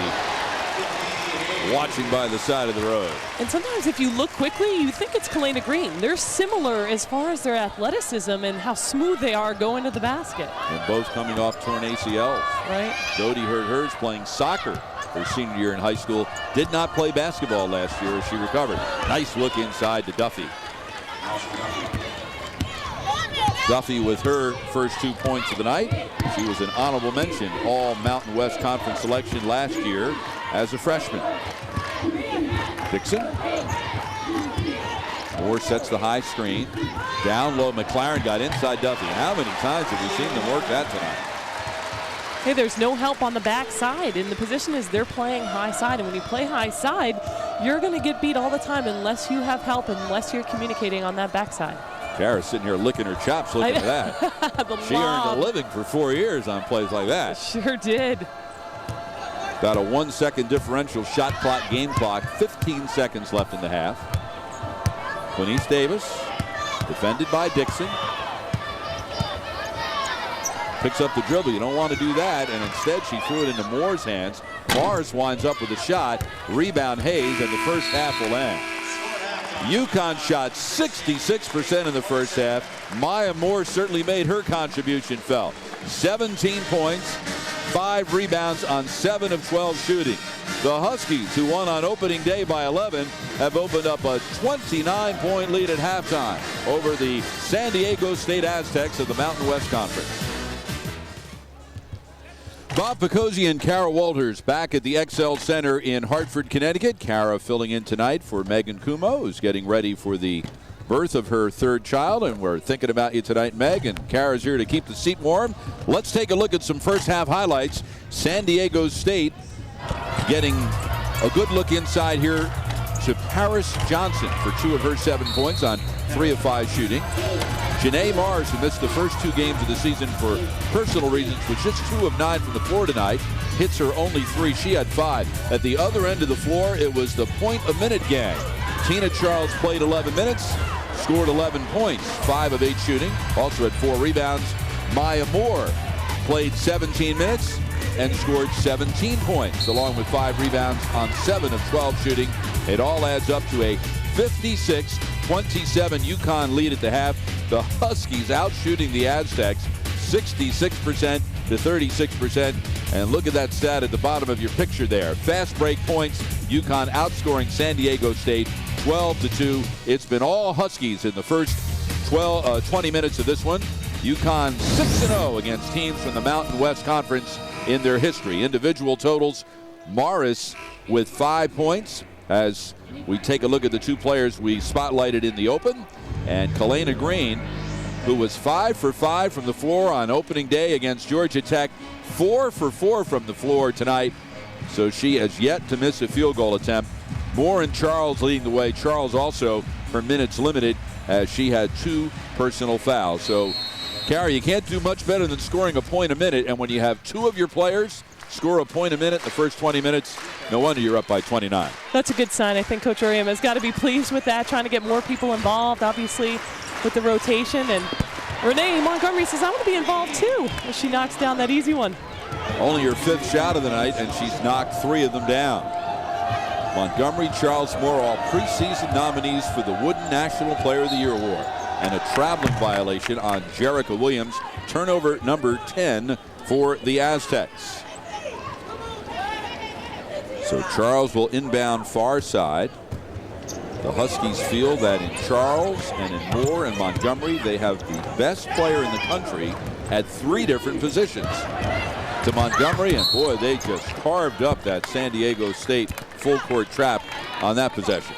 watching by the side of the road. And sometimes if you look quickly, you think it's Kalena Green. They're similar as far as their athleticism and how smooth they are going to the basket. And both coming off torn ACLs. Right. Doty hurt hers playing soccer her senior year in high school. Did not play basketball last year as she recovered. Nice look inside to Duffy. Duffy with her first 2 points of the night. She was an honorable mention All Mountain West Conference selection last year as a freshman. Dixon. Moore sets the high screen. Down low, McLaren got inside Duffy. How many times have we seen them work that tonight? Hey, there's no help on the backside, and the position is they're playing high side, and when you play high side, you're going to get beat all the time unless you have help, unless you're communicating on that backside. Kara's sitting here licking her chops looking at that. She earned a living for 4 years on plays like that. Sure did. About a 1 second differential shot clock, game clock, 15 seconds left in the half. Quinice Davis Defended by Dixon. Picks up the dribble. You don't want to do that, and instead she threw it into Moore's hands. Morris winds up with a shot. Rebound Hayes, and the first half will end. UConn shot 66% in the first half. Maya Moore certainly made her contribution felt. 17 points, 5 rebounds on 7 of 12 shooting. The Huskies, who won on opening day by 11, have opened up a 29-point lead at halftime over the San Diego State Aztecs of the Mountain West Conference. Bob Picozzi and Kara Walters back at the XL Center in Hartford, Connecticut. Kara filling in tonight for Megan Kumo, who's getting ready for the birth of her third child, and we're thinking about you tonight, Meg, and Kara's here to keep the seat warm. Let's take a look at some first half highlights. San Diego State getting a good look inside here to Paris Johnson for 2 of her 7 points on 3 of 5 shooting. Janae Mars, who missed the first 2 games of the season for personal reasons, was just 2 of 9 from the floor tonight. Hits her only 3. She had 5. At the other end of the floor, it was the point-a-minute gang. Tina Charles played 11 minutes, scored 11 points, 5 of 8 shooting, also had 4 rebounds. Maya Moore played 17 minutes and scored 17 points, along with 5 rebounds on 7 of 12 shooting. It all adds up to a 56-27 UConn lead at the half. The Huskies out shooting the Aztecs 66% to 36%. And look at that stat at the bottom of your picture there. Fast break points. UConn outscoring San Diego State 12-2. It's been all Huskies in the first 20 minutes of this one. UConn 6-0 against teams from the Mountain West Conference in their history. Individual totals, Morris with 5 points. As we take a look at the 2 players we spotlighted in the open, and Kalena Green, who was 5 for 5 from the floor on opening day against Georgia Tech, 4 for 4 from the floor tonight, so she has yet to miss a field goal attempt. Moore and Charles leading the way. Charles also, her minutes limited, as she had 2 personal fouls. So, Kara, you can't do much better than scoring a point a minute, and when you have 2 of your players score a point a minute in the first 20 minutes, no wonder you're up by 29. That's a good sign. I think Coach Oriam has got to be pleased with that, trying to get more people involved, obviously, with the rotation. And Renee Montgomery says, I want to be involved too, as she knocks down that easy one. Only her 5th shot of the night, and she's knocked 3 of them down. Montgomery, Charles Moore, all preseason nominees for the Wooden National Player of the Year Award. And a traveling violation on Jerica Williams. Turnover number 10 for the Aztecs. So Charles will inbound far side. The Huskies feel that in Charles and in Moore and Montgomery, they have the best player in the country at 3 different positions. To Montgomery, and boy, they just carved up that San Diego State full court trap on that possession.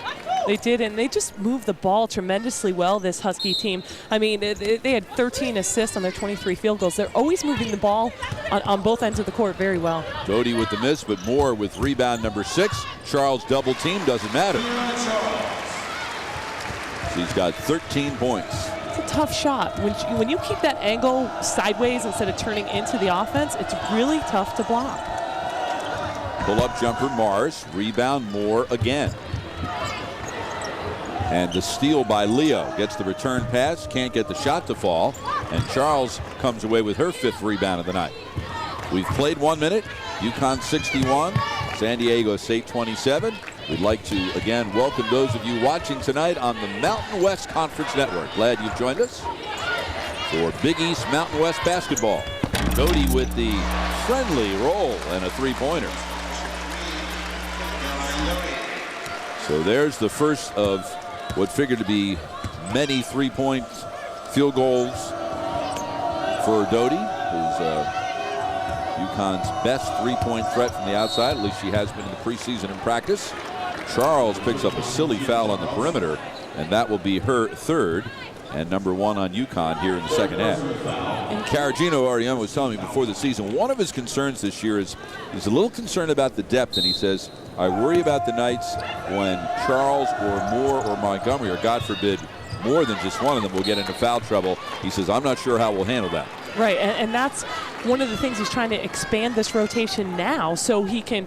They did, and they just moved the ball tremendously well, this Husky team. I mean, they had 13 assists on their 23 field goals. They're always moving the ball on both ends of the court very well. Doty with the miss, but Moore with rebound number 6. Charles double team, doesn't matter. She's got 13 points. It's a tough shot. When you keep that angle sideways instead of turning into the offense, it's really tough to block. Pull-up jumper, Mars. Rebound, Moore again. And the steal by Leo. Gets the return pass, can't get the shot to fall. And Charles comes away with her 5th rebound of the night. We've played 1 minute. UConn 61, San Diego State 27. We'd like to, again, welcome those of you watching tonight on the Mountain West Conference Network. Glad you've joined us for Big East Mountain West basketball. Doty with the friendly roll and a 3-pointer. So there's the first of what figured to be many 3-point field goals for Doty, who's UConn's best 3-point threat from the outside. At least she has been in the preseason in practice. Charles picks up a silly foul on the perimeter, and that will be her 3rd and number 1 on UConn here in the second half. And Caragino Ariano was telling me before the season, one of his concerns this year is he's a little concerned about the depth, and he says, I worry about the nights when Charles or Moore or Montgomery, or God forbid, more than just one of them will get into foul trouble. He says, I'm not sure how we'll handle that. Right, and that's one of the things he's trying to expand this rotation now so he can,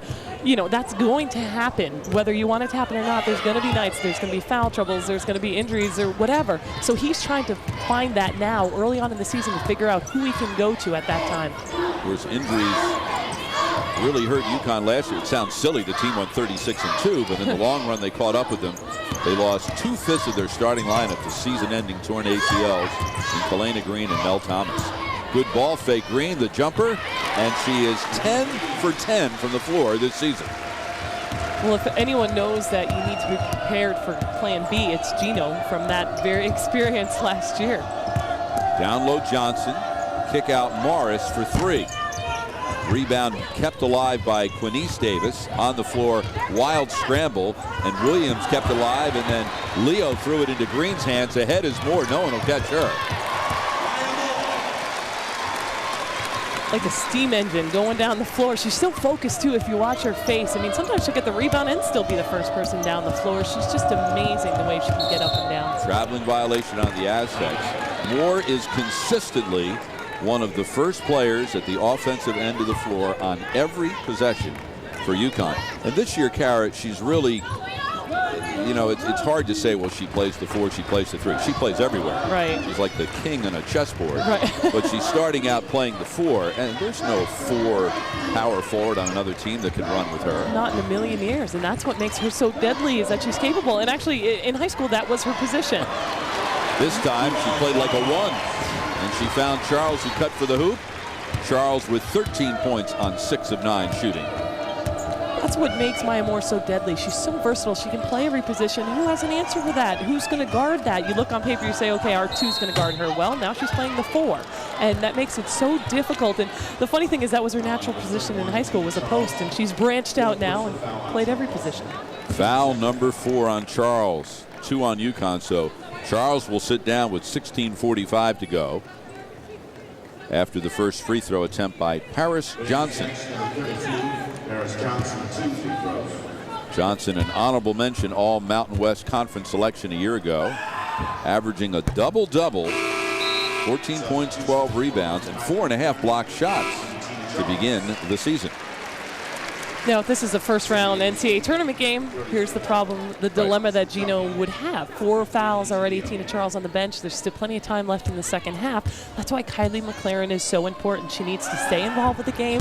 that's going to happen. Whether you want it to happen or not, there's going to be nights, there's going to be foul troubles, there's going to be injuries or whatever. So he's trying to find that now early on in the season to figure out who he can go to at that time. Of course, injuries really hurt UConn last year. It sounds silly. The team went 36-2, but in the long run, they caught up with them. They lost 2/5 of their starting lineup to season-ending torn ACLs in Kalena Green and Mel Thomas. Good ball fake, Green, the jumper, and she is 10 for 10 from the floor this season. Well, if anyone knows that you need to be prepared for plan B, it's Gino from that very experience last year. Down low Johnson, kick out Morris for 3. Rebound kept alive by Quinice Davis. On the floor, wild scramble, and Williams kept alive, and then Leo threw it into Green's hands. Ahead is Moore. No one will catch her. Like a steam engine going down the floor. She's so focused, too, if you watch her face. I mean, sometimes she'll get the rebound and still be the first person down the floor. She's just amazing the way she can get up and down. Traveling violation on the Aztecs. Moore is consistently one of the first players at the offensive end of the floor on every possession for UConn. And this year, Kara, she's really, it's hard to say, well, she plays the 4, she plays the 3. She plays everywhere. Right. She's like the king on a chessboard. Right. But she's starting out playing the 4, and there's no 4 power forward on another team that can run with her. Not in a million years, and that's what makes her so deadly, is that she's capable. And actually, in high school, that was her position. This time, she played like a 1. And she found Charles, who cut for the hoop. Charles with 13 points on 6 of 9 shooting. That's what makes Maya Moore so deadly. She's so versatile. She can play every position. Who has an answer for that? Who's going to guard that? You look on paper, you say, okay, our 2's going to guard her. Well, now she's playing the 4. And that makes it so difficult. And the funny thing is that was her natural position in high school, was a post. And she's branched out now and played every position. Foul number 4 on Charles. 2 on UConn. So Charles will sit down with 16:45 to go after the first free throw attempt by Paris Johnson. Johnson, an honorable mention All Mountain West Conference selection a year ago, averaging a double-double, 14 points, 12 rebounds, and 4.5 blocked shots to begin the season. Now, if this is a first-round NCAA tournament game, here's the problem, the dilemma that Gino would have. 4 fouls already, Tina Charles on the bench. There's still plenty of time left in the second half. That's why Kylie McLaren is so important. She needs to stay involved with the game.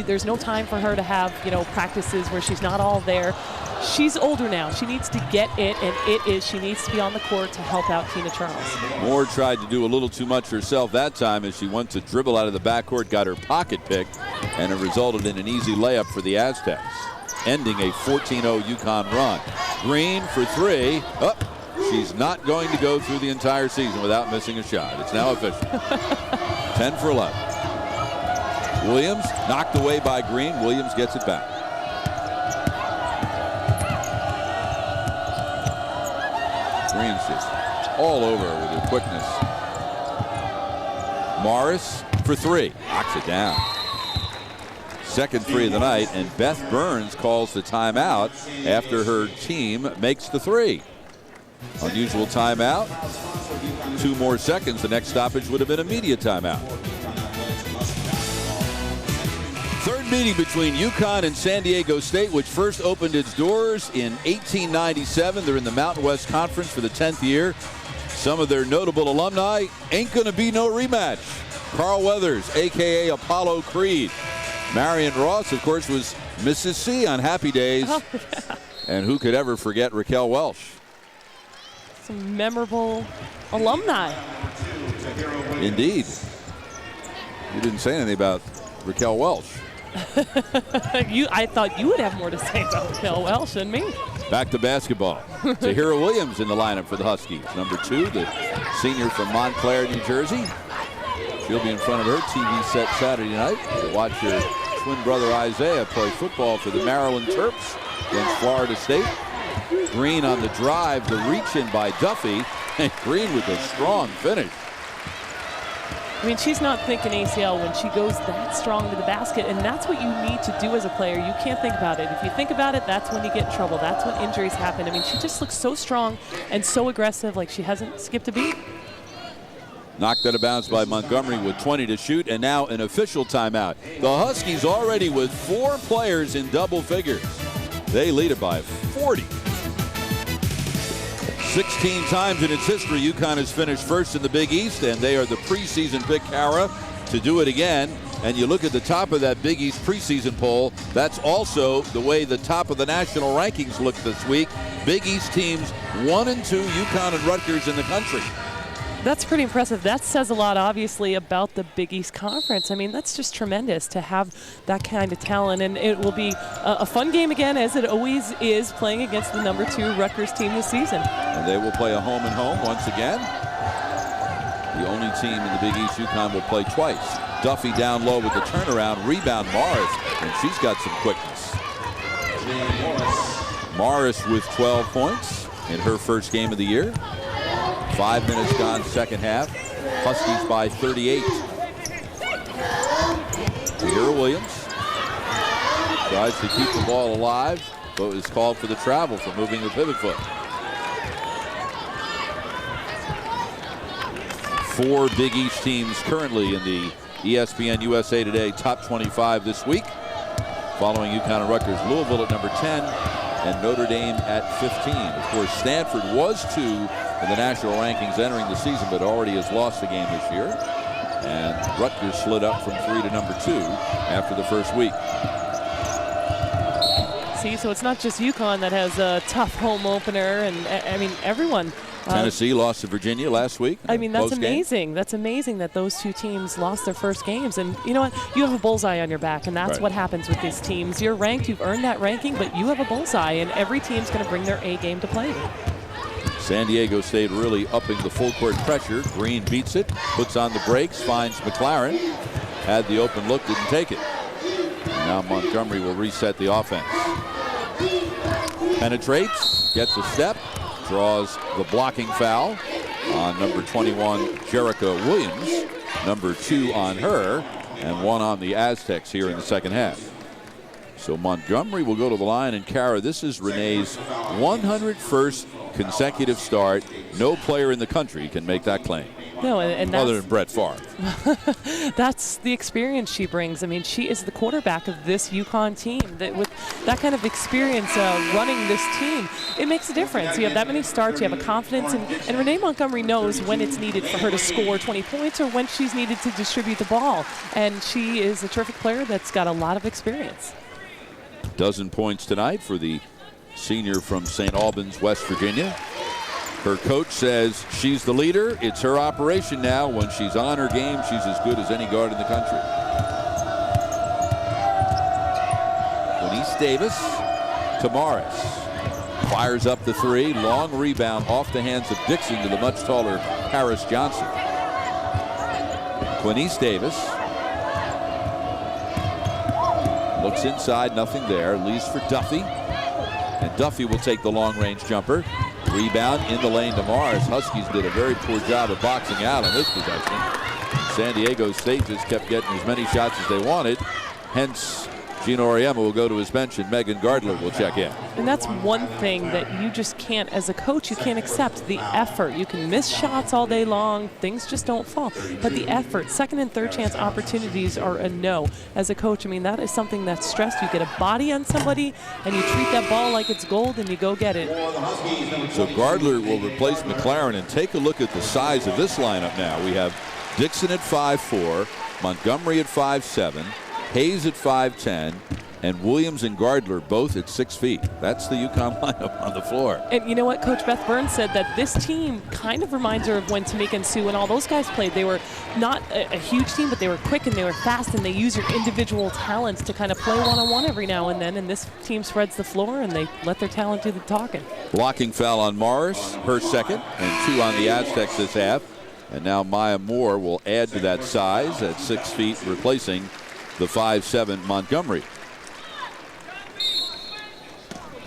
There's no time for her to have, practices where she's not all there. She's older now. She needs to get it, and she needs to be on the court to help out Tina Charles. Moore tried to do a little too much herself that time as she went to dribble out of the backcourt, got her pocket picked, and it resulted in an easy layup for the Aztecs, ending a 14-0 UConn run. Green for 3. She's not going to go through the entire season without missing a shot. It's now official. 10 for 11. Williams knocked away by Green. Williams gets it back. Green's just all over with her quickness. Morris for 3. Knocks it down. Second 3 of the night, and Beth Burns calls the timeout after her team makes the 3. Unusual timeout. 2 more seconds. The next stoppage would have been a media timeout. Third meeting between UConn and San Diego State, which first opened its doors in 1897. They're in the Mountain West Conference for the 10th year. Some of their notable alumni, ain't going to be no rematch. Carl Weathers, a.k.a. Apollo Creed. Marion Ross, of course, was Mrs. C on Happy Days. Oh, yeah. And who could ever forget Raquel Welch? Some memorable alumni. Indeed. You didn't say anything about Raquel Welch. I thought you would have more to say about Raquel Welch than me. Back to basketball. Tahira Williams in the lineup for the Huskies. Number 2, the senior from Montclair, New Jersey. She'll be in front of her TV set Saturday night to watch her twin brother Isaiah play football for the Maryland Terps against Florida State. Green on the drive, the reach in by Duffy, and Green with a strong finish. I mean, she's not thinking ACL when she goes that strong to the basket, and that's what you need to do as a player. You can't think about it. If you think about it, that's when you get in trouble. That's when injuries happen. I mean, she just looks so strong and so aggressive, like she hasn't skipped a beat. Knocked out of bounds by Montgomery with 20 to shoot, and now an official timeout. The Huskies already with 4 players in double figures. They lead it by 40. 16 times in its history, UConn has finished first in the Big East, and they are the preseason pick, Kara, to do it again. And you look at the top of that Big East preseason poll, that's also the way the top of the national rankings look this week. Big East teams 1 and 2, UConn and Rutgers in the country. That's pretty impressive. That says a lot, obviously, about the Big East Conference. I mean, that's just tremendous to have that kind of talent. And it will be a fun game again, as it always is, playing against the number 2 Rutgers team this season. And they will play a home and home once again. The only team in the Big East, UConn, will play twice. Duffy down low with the turnaround. Rebound Morris, and she's got some quickness. Morris with 12 points in her first game of the year. 5 minutes gone, second half. Huskies by 38. Tahira Williams tries to keep the ball alive, but is called for the travel for moving the pivot foot. 4 Big East teams currently in the ESPN USA Today Top 25 this week. Following UConn and Rutgers, Louisville at number 10 and Notre Dame at 15. Of course, Stanford was 2 in the national rankings entering the season, but already has lost the game this year. And Rutgers slid up from 3 to number 2 after the first week. See, so it's not just UConn that has a tough home opener, and I mean, everyone. Tennessee lost to Virginia last week. I mean, that's amazing. That's amazing that those 2 teams lost their first games. And you know what? You have a bullseye on your back, and that's what happens with these teams. You're ranked, you've earned that ranking, but you have a bullseye, and every team's going to bring their A game to play. San Diego State really upping the full court pressure. Green beats it, puts on the brakes, finds McLaren. Had the open look, didn't take it. And now Montgomery will reset the offense. Penetrates, gets a step, draws the blocking foul on number 21, Jerica Williams. Number 2 on her, and 1 on the Aztecs here in the second half. So Montgomery will go to the line, and Kara, this is Renee's 101st consecutive start. No player in the country can make that claim. No, and that's, other than Brett Favre. That's the experience she brings. I mean, she is the quarterback of this UConn team. That with that kind of experience running this team, it makes a difference. You have that many starts, you have a confidence, and Renee Montgomery knows when it's needed for her to score 20 points or when she's needed to distribute the ball. And she is a terrific player that's got a lot of experience. Dozen points tonight for the senior from St. Albans, West Virginia. Her coach says she's the leader. It's her operation now. When she's on her game, she's as good as any guard in the country. Quinice Davis to Morris. Fires up the 3. Long rebound off the hands of Dixon to the much taller Paris Johnson. Quinice Davis looks inside, nothing there. Leaves for Duffy. And Duffy will take the long-range jumper. Rebound in the lane to Morris. Huskies did a very poor job of boxing out on this possession. San Diego State just kept getting as many shots as they wanted. Hence, Gino Auriemma will go to his bench, and Megan Gardler will check in. And that's one thing that you just can't, as a coach, you can't accept the effort. You can miss shots all day long. Things just don't fall. But the effort, second and third chance opportunities are a no. As a coach, I mean, that is something that's stressed. You get a body on somebody, and you treat that ball like it's gold, and you go get it. So Gardler will replace McLaren, and take a look at the size of this lineup now. We have Dixon at 5'4", Montgomery at 5'7", Hayes at 5'10", and Williams and Gardler both at 6 feet. That's the UConn lineup on the floor. And you know what? Coach Beth Burns said that this team kind of reminds her of when Tamika and Sue and all those guys played. They were not a huge team, but they were quick and they were fast, and they use your individual talents to kind of play one-on-one every now and then. And this team spreads the floor, and they let their talent do the talking. Blocking foul on Morris, her second, and 2 on the Aztecs this half. And now Maya Moore will add to that size at 6 feet, replacing the 5'7" Montgomery.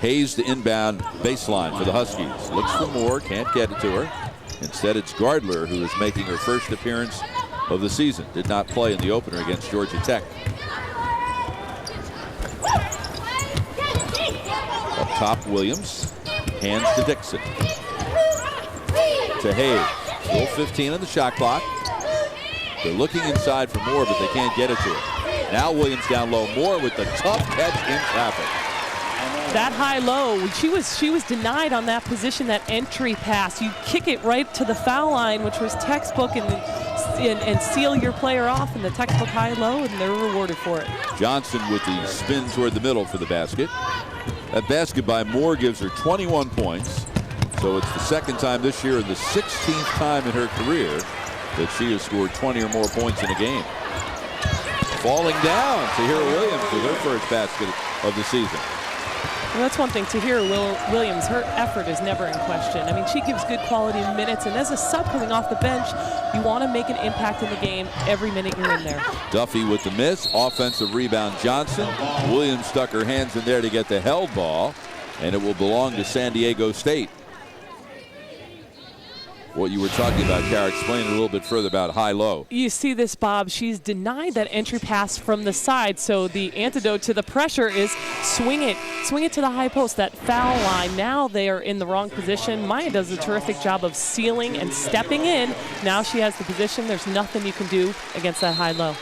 Hayes the inbound baseline for the Huskies. Looks for Moore, can't get it to her. Instead, it's Gardler who is making her first appearance of the season. Did not play in the opener against Georgia Tech. Up top, Williams. Hands to Dixon. To Hayes. Full 15 on the shot clock. They're looking inside for Moore, but they can't get it to her. Now Williams down low. Moore with the tough catch in traffic. That high-low, she was denied on that position, that entry pass. You kick it right to the foul line, which was textbook, and seal your player off in the textbook high-low, and they're rewarded for it. Johnson with the spin toward the middle for the basket. That basket by Moore gives her 21 points. So it's the second time this year and the 16th time in her career that she has scored 20 or more points in a game. Falling down, Tahira Williams with her first basket of the season. Well, that's one thing. Tahira Williams, her effort is never in question. I mean, she gives good quality minutes, and as a sub coming off the bench, you want to make an impact in the game every minute you're in there. Duffy with the miss. Offensive rebound Johnson. Williams stuck her hands in there to get the held ball, and it will belong to San Diego State. What you were talking about, Kara, explain a little bit further about high-low. You see this, Bob. She's denied that entry pass from the side, so the antidote to the pressure is swing it to the high post, that foul line. Now they are in the wrong position. Maya does a terrific job of sealing and stepping in. Now she has the position. There's nothing you can do against that high-low.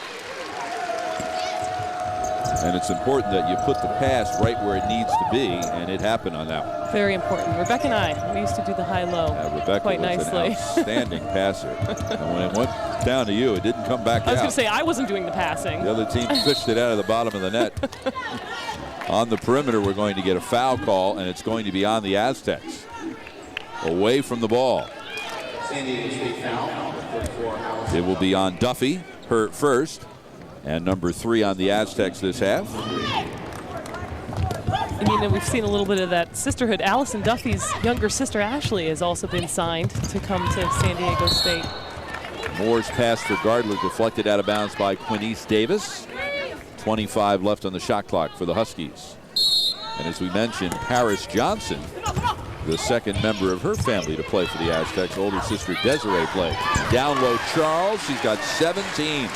And it's important that you put the pass right where it needs to be, and it happened on that one. Very important. Rebecca and I, we used to do the high-low Rebecca quite was nicely. An outstanding passer. And when it went down to you, it didn't come back out. I was going to say, I wasn't doing the passing. The other team fished it out of the bottom of the net. On the perimeter, we're going to get a foul call, and it's going to be on the Aztecs. Away from the ball. It will be on Duffy, her first. And number 3 on the Aztecs this half. And you know, we've seen a little bit of that sisterhood. Allison Duffy's younger sister Ashley has also been signed to come to San Diego State. Moore's pass for Gardler deflected out of bounds by Quinice Davis. 25 left on the shot clock for the Huskies. And as we mentioned, Paris Johnson, the second member of her family to play for the Aztecs. Older sister Desiree played. Down low Charles, she's got 17.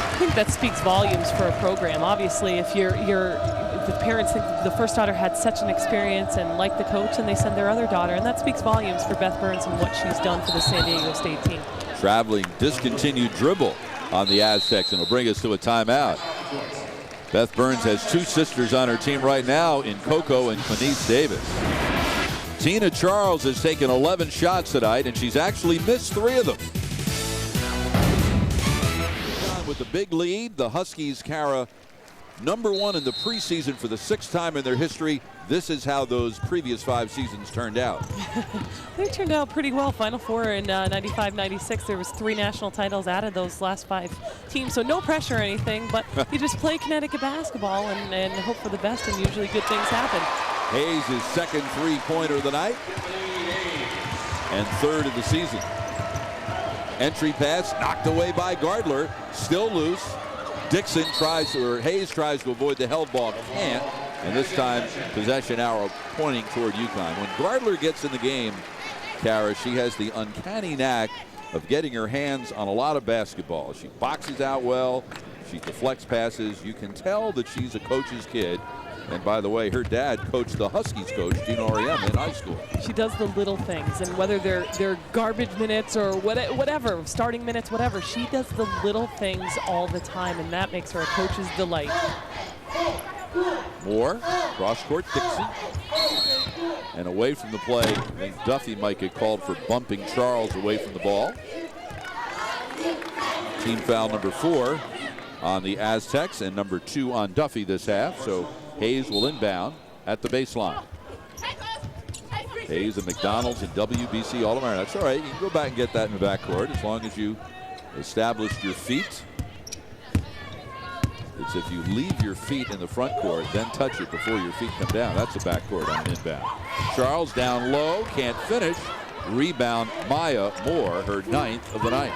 I think that speaks volumes for a program. Obviously, if the parents think the first daughter had such an experience and like the coach, and they send their other daughter, and that speaks volumes for Beth Burns and what she's done for the San Diego State team. Traveling discontinued dribble on the Aztecs, and will bring us to a timeout. Beth Burns has 2 sisters on her team right now in Coco and Quinice Davis. Tina Charles has taken 11 shots tonight, and she's actually missed 3 of them. With the big lead, the Huskies, Kara, #1 in the preseason for the 6th time in their history. This is how those previous 5 seasons turned out. They turned out pretty well. Final 4 in 95-96. There was 3 national titles out of those last 5 teams, so no pressure or anything, but you just play Connecticut basketball and hope for the best, and usually good things happen. Hayes' second 3-pointer of the night and 3rd of the season. Entry pass knocked away by Gardler, still loose. Dixon Hayes tries to avoid the held ball, can't. And this time, possession arrow pointing toward UConn. When Gardler gets in the game, Kara, she has the uncanny knack of getting her hands on a lot of basketball. She boxes out well, she deflects passes. You can tell that she's a coach's kid. And by the way, her dad coached the Huskies coach, Gino Auriemma, in high school. She does the little things, and whether they're garbage minutes or whatever, starting minutes, whatever, she does the little things all the time, and that makes her a coach's delight. Moore, cross-court Dixon. And away from the play, I think Duffy might get called for bumping Charles away from the ball. Team foul number 4 on the Aztecs, and number 2 on Duffy this half. So Hayes will inbound at the baseline. Hayes and McDonald's and WBC All-American. That's all right. You can go back and get that in the backcourt as long as you establish your feet. It's if you leave your feet in the front court, then touch it before your feet come down. That's a backcourt on an inbound. Charles down low, can't finish. Rebound Maya Moore, her 9th of the night.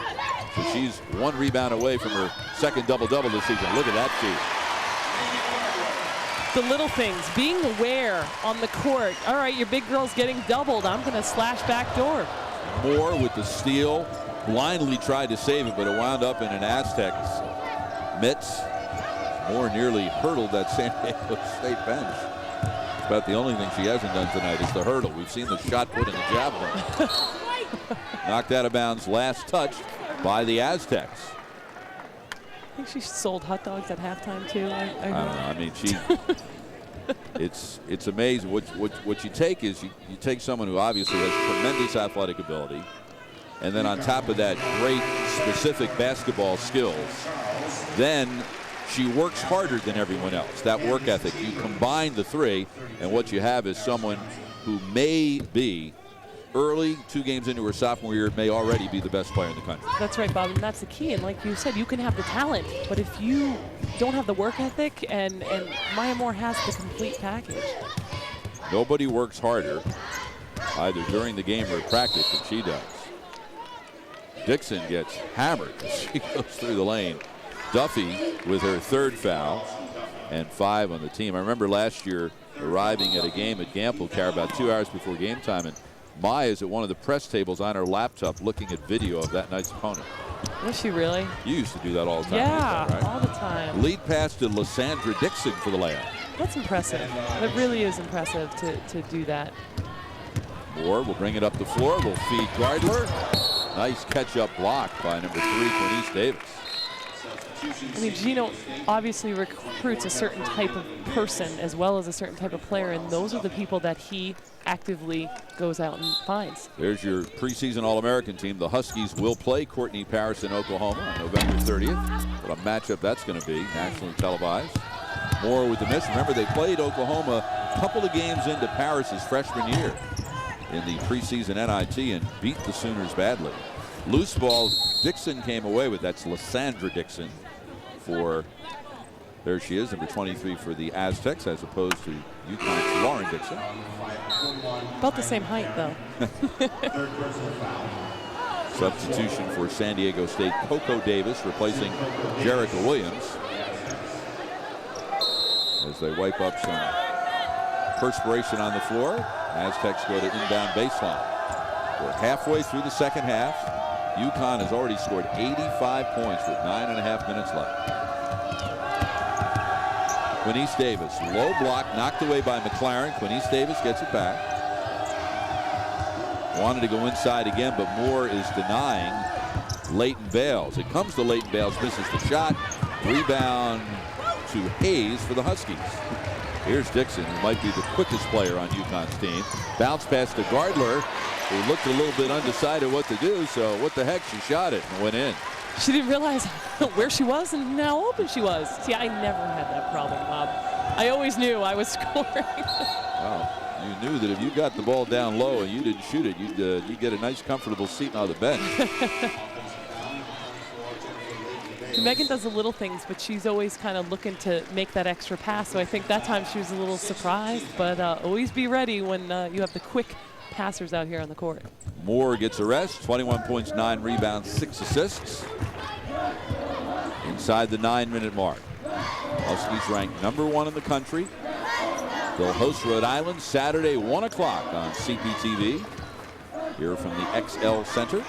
So she's 1 rebound away from her second double-double this season. Look at that feed. The little things, being aware on the court. All right, your big girl's getting doubled. I'm going to slash back door. Moore with the steal. Blindly tried to save it, but it wound up in an Aztecs mitts. Moore nearly hurdled that San Diego State bench. It's about the only thing she hasn't done tonight is the hurdle. We've seen the shot put in the javelin. Knocked out of bounds, last touch by the Aztecs. I think she sold hot dogs at halftime too. I don't know. I mean, it's amazing. What you take is you take someone who obviously has tremendous athletic ability, and then on top of that, great specific basketball skills. Then she works harder than everyone else. That work ethic. You combine the three, and what you have is someone who may be early, 2 games into her sophomore year, may already be the best player in the country. That's right, Bob, and that's the key. And like you said, you can have the talent, but if you don't have the work ethic, and Maya Moore has the complete package. Nobody works harder, either during the game or practice, than she does. Dixon gets hammered as she goes through the lane. Duffy with her 3rd foul and 5 on the team. I remember last year arriving at a game at Gamble Care about 2 hours before game time, and Maya's at one of the press tables on her laptop looking at video of that night's opponent. Was she really? You used to do that all the time. Yeah, right? all the time. Lead pass to Lysandra Dixon for the layup. That's impressive. That really is impressive to do that. Moore will bring it up the floor. Will feed Gardler. Nice catch-up block by number 3, Quinice Davis. I mean, Gino obviously recruits a certain type of person as well as a certain type of player, and those are the people that he actively goes out and finds. There's your preseason All-American team. The Huskies will play Courtney Paris in Oklahoma on November 30th. What a matchup that's going to be, nationally televised. Moore with the miss. Remember, they played Oklahoma a couple of games into Paris's freshman year in the preseason NIT and beat the Sooners badly. Loose ball, Dixon came away with. That's Lysandra Dixon for, there she is, number 23 for the Aztecs, as opposed to UConn's Lauren Dixon. About the same height, though. Substitution for San Diego State, Coco Davis replacing Jerica Williams, as they wipe up some perspiration on the floor. Aztecs go to inbound baseline. We're halfway through the second half. UConn has already scored 85 points with 9.5 minutes left. Quinice Davis, low block, knocked away by McLaren. Quinice Davis gets it back. Wanted to go inside again, but Moore is denying Leighton Bales. It comes to Leighton Bales, misses the shot. Rebound to Hayes for the Huskies. Here's Dixon, who might be the quickest player on UConn's team. Bounce pass to Gardler, who looked a little bit undecided what to do, so what the heck, she shot it and went in. She didn't realize where she was and how open she was. See, I never had that problem, Bob. I always knew I was scoring. Well, you knew that if you got the ball down low and you didn't shoot it, you'd get a nice, comfortable seat on the bench. Megan does the little things, but she's always kind of looking to make that extra pass. So I think that time she was a little surprised, but always be ready when you have the quick passers out here on the court. Moore gets a rest, 21 points, 9 rebounds, 6 assists. Inside the 9-minute mark. Huskies ranked number 1 in the country. They'll host Rhode Island Saturday, 1 o'clock on CPTV. Here from the XL Center.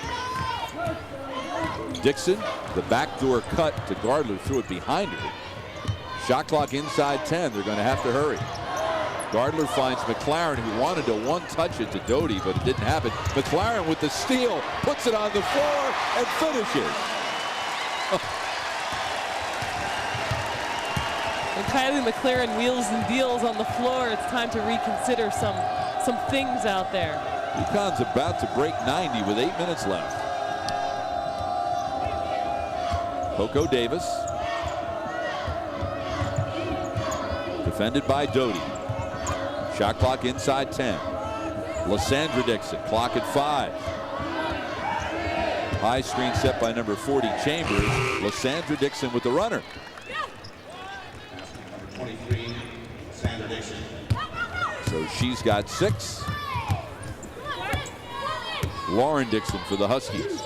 Dixon, the backdoor cut to Gardler, threw it behind her. Shot clock inside 10. They're going to have to hurry. Gardler finds McLaren, who wanted to one-touch it to Doty, but it didn't happen. McLaren with the steal, puts it on the floor, and finishes. When Kylie McLaren wheels and deals on the floor, it's time to reconsider some things out there. UConn's about to break 90 with 8 minutes left. Coco Davis. Defended by Doty. Shot clock inside 10. Lysandra Dixon, clock at 5. High screen set by number 40, Chambers. Lysandra Dixon with the runner. Number 23, Lysandra Dixon. So she's got 6. Lauren Dixon for the Huskies,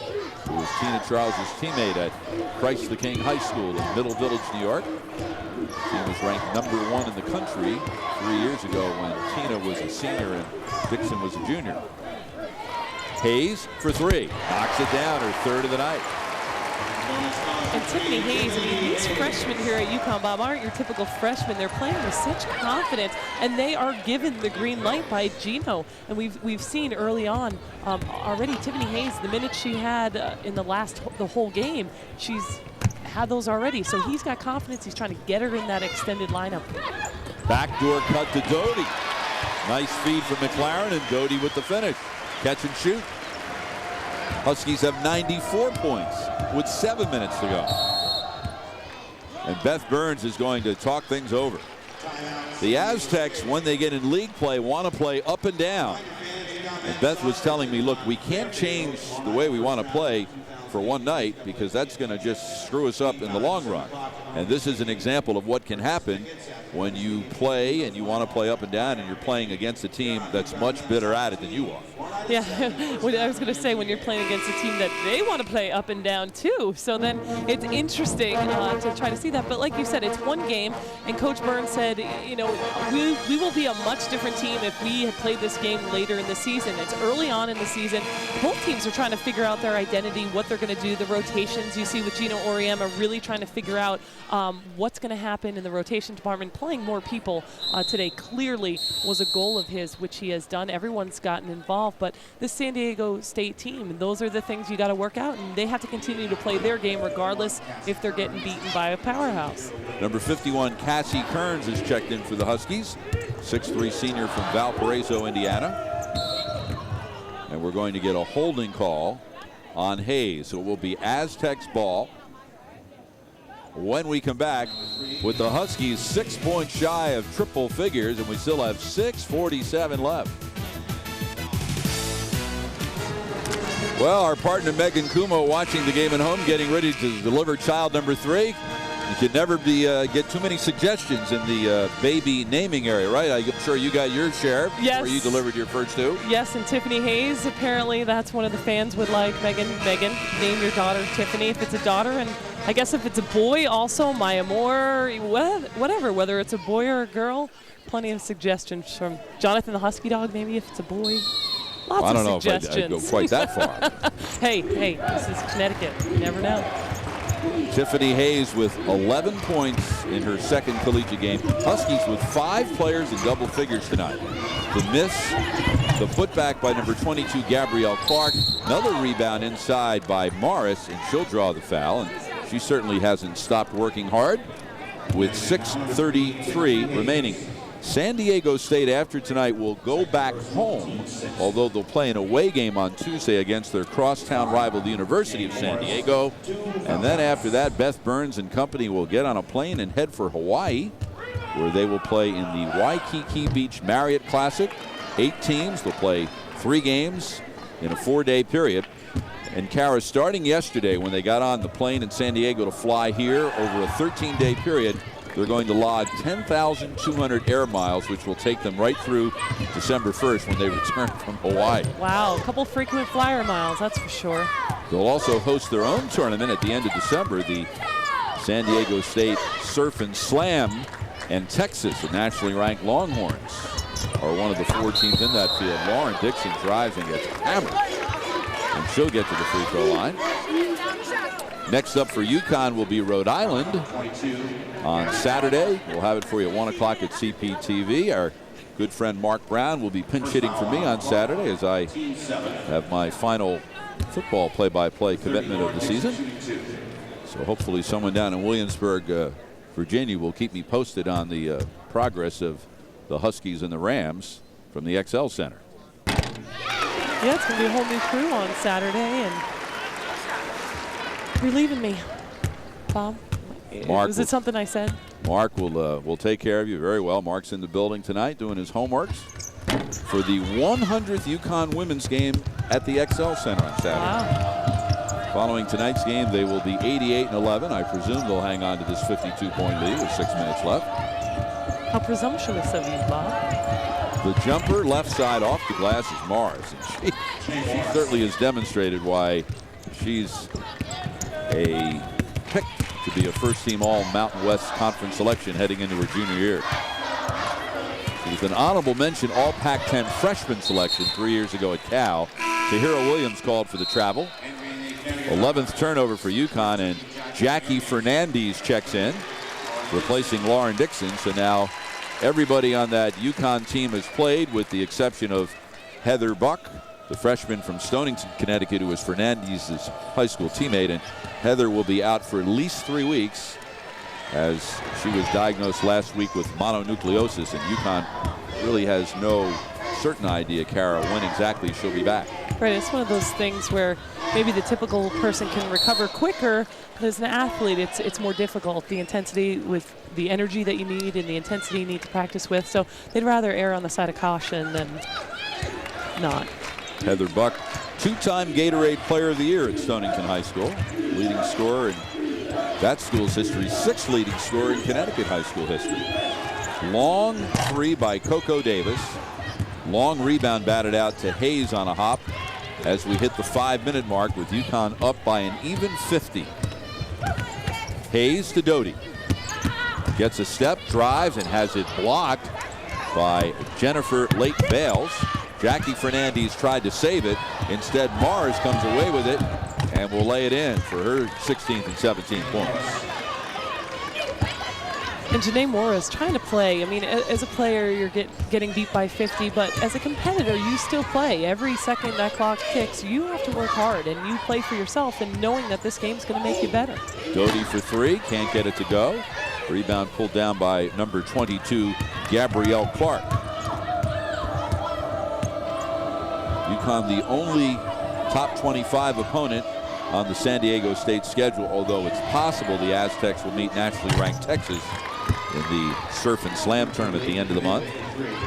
who was Tina Charles' teammate at Christ the King High School in Middle Village, New York. She was ranked number 1 in the country 3 years ago when Tina was a senior and Dixon was a junior. Hayes for 3. Knocks it down, her 3rd of the night. And Tiffany Hayes, I mean, these freshmen here at UConn, Bob, aren't your typical freshmen. They're playing with such confidence, and they are given the green light by Gino. And we've seen early on already Tiffany Hayes, the minutes she had in the whole game, she's had those already. So he's got confidence. He's trying to get her in that extended lineup. Backdoor cut to Doty. Nice feed from McLaren, and Doty with the finish. Catch and shoot. Huskies have 94 points with 7 minutes to go. And Beth Burns is going to talk things over. The Aztecs, when they get in league play, want to play up and down. And Beth was telling me, look, we can't change the way we want to play for one night because that's going to just screw us up in the long run. And this is an example of what can happen when you play and you want to play up and down and you're playing against a team that's much better at it than you are. Yeah, I was going to say when you're playing against a team that they want to play up and down too. So then it's interesting to try to see that. But like you said, it's one game, and Coach Burns said, you know, we will be a much different team if we had played this game later in the season. It's early on in the season. Both teams are trying to figure out their identity, what they're going to do, the rotations. You see with Gino Auriemma really trying to figure out what's going to happen in the rotation department. Playing more people today clearly was a goal of his, which he has done. Everyone's gotten involved, but this San Diego State team, those are the things you got to work out, and they have to continue to play their game regardless if they're getting beaten by a powerhouse. Number 51, Cassie Kearns, is checked in for the Huskies. 6'3" senior from Valparaiso, Indiana. And we're going to get a holding call on Hayes. So it will be Aztecs ball when we come back with the Huskies 6 points shy of triple figures, and we still have 6:47 left. Well, our partner Megan Kumo watching the game at home, getting ready to deliver child number 3. You can never get too many suggestions in the baby naming area, right? I'm sure you got your share before you delivered your first 2. Yes, and Tiffany Hayes, apparently that's one of the fans would like. Megan, name your daughter Tiffany if it's a daughter, and I guess if it's a boy also, My Amor, whatever, whether it's a boy or a girl. Plenty of suggestions from Jonathan the Husky Dog, maybe if it's a boy. Lots I don't of suggestions. know if I'd go quite that far. Hey, this is Connecticut. You never know. Tiffany Hayes with 11 points in her second collegiate game. Huskies with 5 players in double figures tonight. The miss, the putback by number 22, Gabrielle Clark. Another rebound inside by Morris, and she'll draw the foul. And she certainly hasn't stopped working hard with 6:33 remaining. San Diego State, after tonight, will go back home, although they'll play an away game on Tuesday against their crosstown rival, the University of San Diego. And then after that, Beth Burns and company will get on a plane and head for Hawaii, where they will play in the Waikiki Beach Marriott Classic. 8 teams. They'll play 3 games in a 4-day period. And Kara, starting yesterday when they got on the plane in San Diego to fly here over a 13-day period, they're going to log 10,200 air miles, which will take them right through December 1st when they return from Hawaii. Wow, a couple frequent flyer miles, that's for sure. They'll also host their own tournament at the end of December, the San Diego State Surf and Slam, and Texas, the nationally ranked Longhorns, are one of the 4 teams in that field. Lauren Dixon drives and gets hammered, and she'll get to the free throw line. Next up for UConn will be Rhode Island on Saturday. We'll have it for you at 1 o'clock at CPTV. Our good friend Mark Brown will be pinch hitting for me on Saturday as I have my final football play-by-play commitment of the season. So hopefully someone down in Williamsburg, Virginia will keep me posted on the progress of the Huskies and the Rams from the XL Center. Yeah, it's going to be a whole new crew on Saturday, and you're leaving me, Bob. Was it something I said? Mark will take care of you very well. Mark's in the building tonight doing his homeworks for the 100th UConn women's game at the XL Center on Saturday. Wow. Following tonight's game, they will be 88-11. I presume they'll hang on to this 52-point lead with 6 minutes left. How presumptuous of you, Bob. The jumper left side off the glass is Morris, and she certainly has demonstrated why she's a pick to be a first-team All-Mountain West Conference selection heading into her junior year. She was an honorable mention All-Pac-10 freshman selection 3 years ago at Cal. Tahira Williams called for the travel. 11th turnover for UConn, and Jackie Fernandez checks in, replacing Lauren Dixon. So now everybody on that UConn team has played with the exception of Heather Buck, the freshman from Stonington, Connecticut, who was Fernandez's high school teammate. And Heather will be out for at least 3 weeks as she was diagnosed last week with mononucleosis. And UConn really has no certain idea, Kara, when exactly she'll be back. Right, it's one of those things where maybe the typical person can recover quicker, but as an athlete, it's more difficult. The intensity with the energy that you need and the intensity you need to practice with. So they'd rather err on the side of caution than not. Heather Buck, 2-time Gatorade Player of the Year at Stonington High School, leading scorer in that school's history, 6th leading scorer in Connecticut high school history. Long three by Coco Davis. Long rebound batted out to Hayes on a hop as we hit the 5-minute mark with UConn up by an even 50. Hayes to Doty. Gets a step, drives, and has it blocked by Jennifer Leighton Bales. Jackie Fernandez tried to save it. Instead, Mars comes away with it and will lay it in for her 16th and 17th points. And Janae Moore is trying to play. I mean, as a player, you're getting beat by 50, but as a competitor, you still play. Every second that clock ticks, you have to work hard, and you play for yourself, and knowing that this game's going to make you better. Doty for three, can't get it to go. Rebound pulled down by number 22, Gabrielle Clark. UConn, the only top 25 opponent on the San Diego State schedule, although it's possible the Aztecs will meet nationally ranked Texas in the Surf and Slam tournament at the end of the month.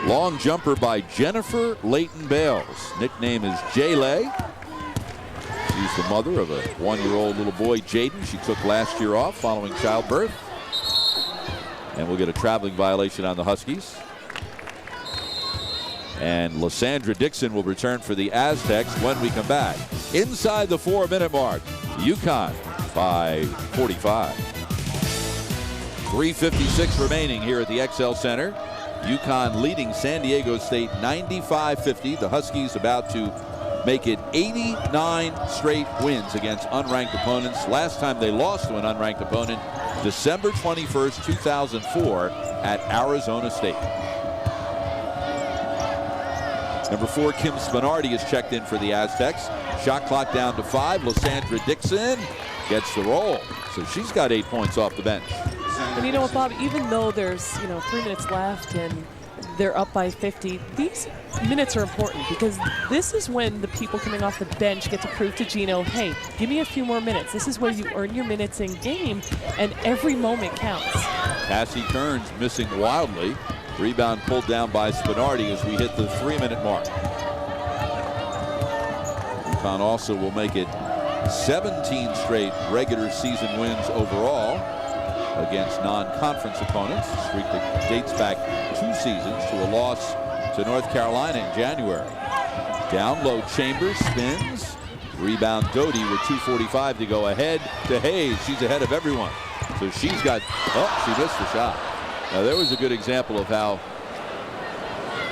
Long jumper by Jennifer Leighton Bales. Nickname is J-Lay. She's the mother of a 1-year-old little boy, Jaden. She took last year off following childbirth. And we'll get a traveling violation on the Huskies. And Lysandra Dixon will return for the Aztecs when we come back. Inside the 4-minute mark, UConn by 45. 3:56 remaining here at the XL Center. UConn leading San Diego State 95-50. The Huskies about to make it 89 straight wins against unranked opponents. Last time they lost to an unranked opponent, December 21st, 2004 at Arizona State. Number 4, Kim Spinardi is checked in for the Aztecs. Shot clock down to 5. Lysandra Dixon gets the roll. So she's got 8 points off the bench. And you know what, Bob, even though there's 3 minutes left and they're up by 50, these minutes are important because this is when the people coming off the bench get to prove to Gino, hey, give me a few more minutes. This is where you earn your minutes in game, and every moment counts. Cassie Kearns missing wildly. Rebound pulled down by Spinardi as we hit the 3-minute mark. UConn also will make it 17 straight regular season wins overall against non-conference opponents. A streak that dates back 2 seasons to a loss to North Carolina in January. Down low, Chambers spins. Rebound Doty with 2:45 to go ahead to Hayes. She's ahead of everyone. So she's got, she missed the shot. Now there was a good example of how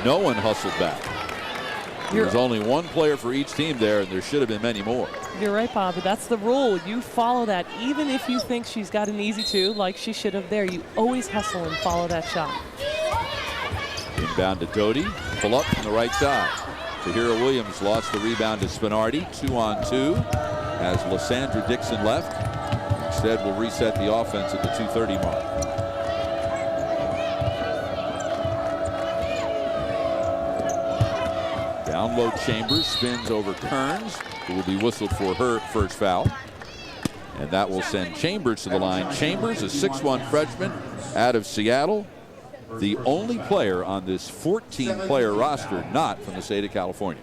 no one hustled back. There was only one player for each team there, and there should have been many more. You're right, Bob. That's the rule. You follow that. Even if you think she's got an easy 2, like she should have there, you always hustle and follow that shot. Inbound to Doty. Pull up from the right side. Tahira Williams lost the rebound to Spinardi. 2-on-2 as Lysandra Dixon left. Instead, we'll reset the offense at the 2:30 mark. Down low, Chambers spins over Kearns, who will be whistled for her first foul. And that will send Chambers to the line. Chambers, a 6'1" freshman out of Seattle, the only player on this 14-player roster not from the state of California.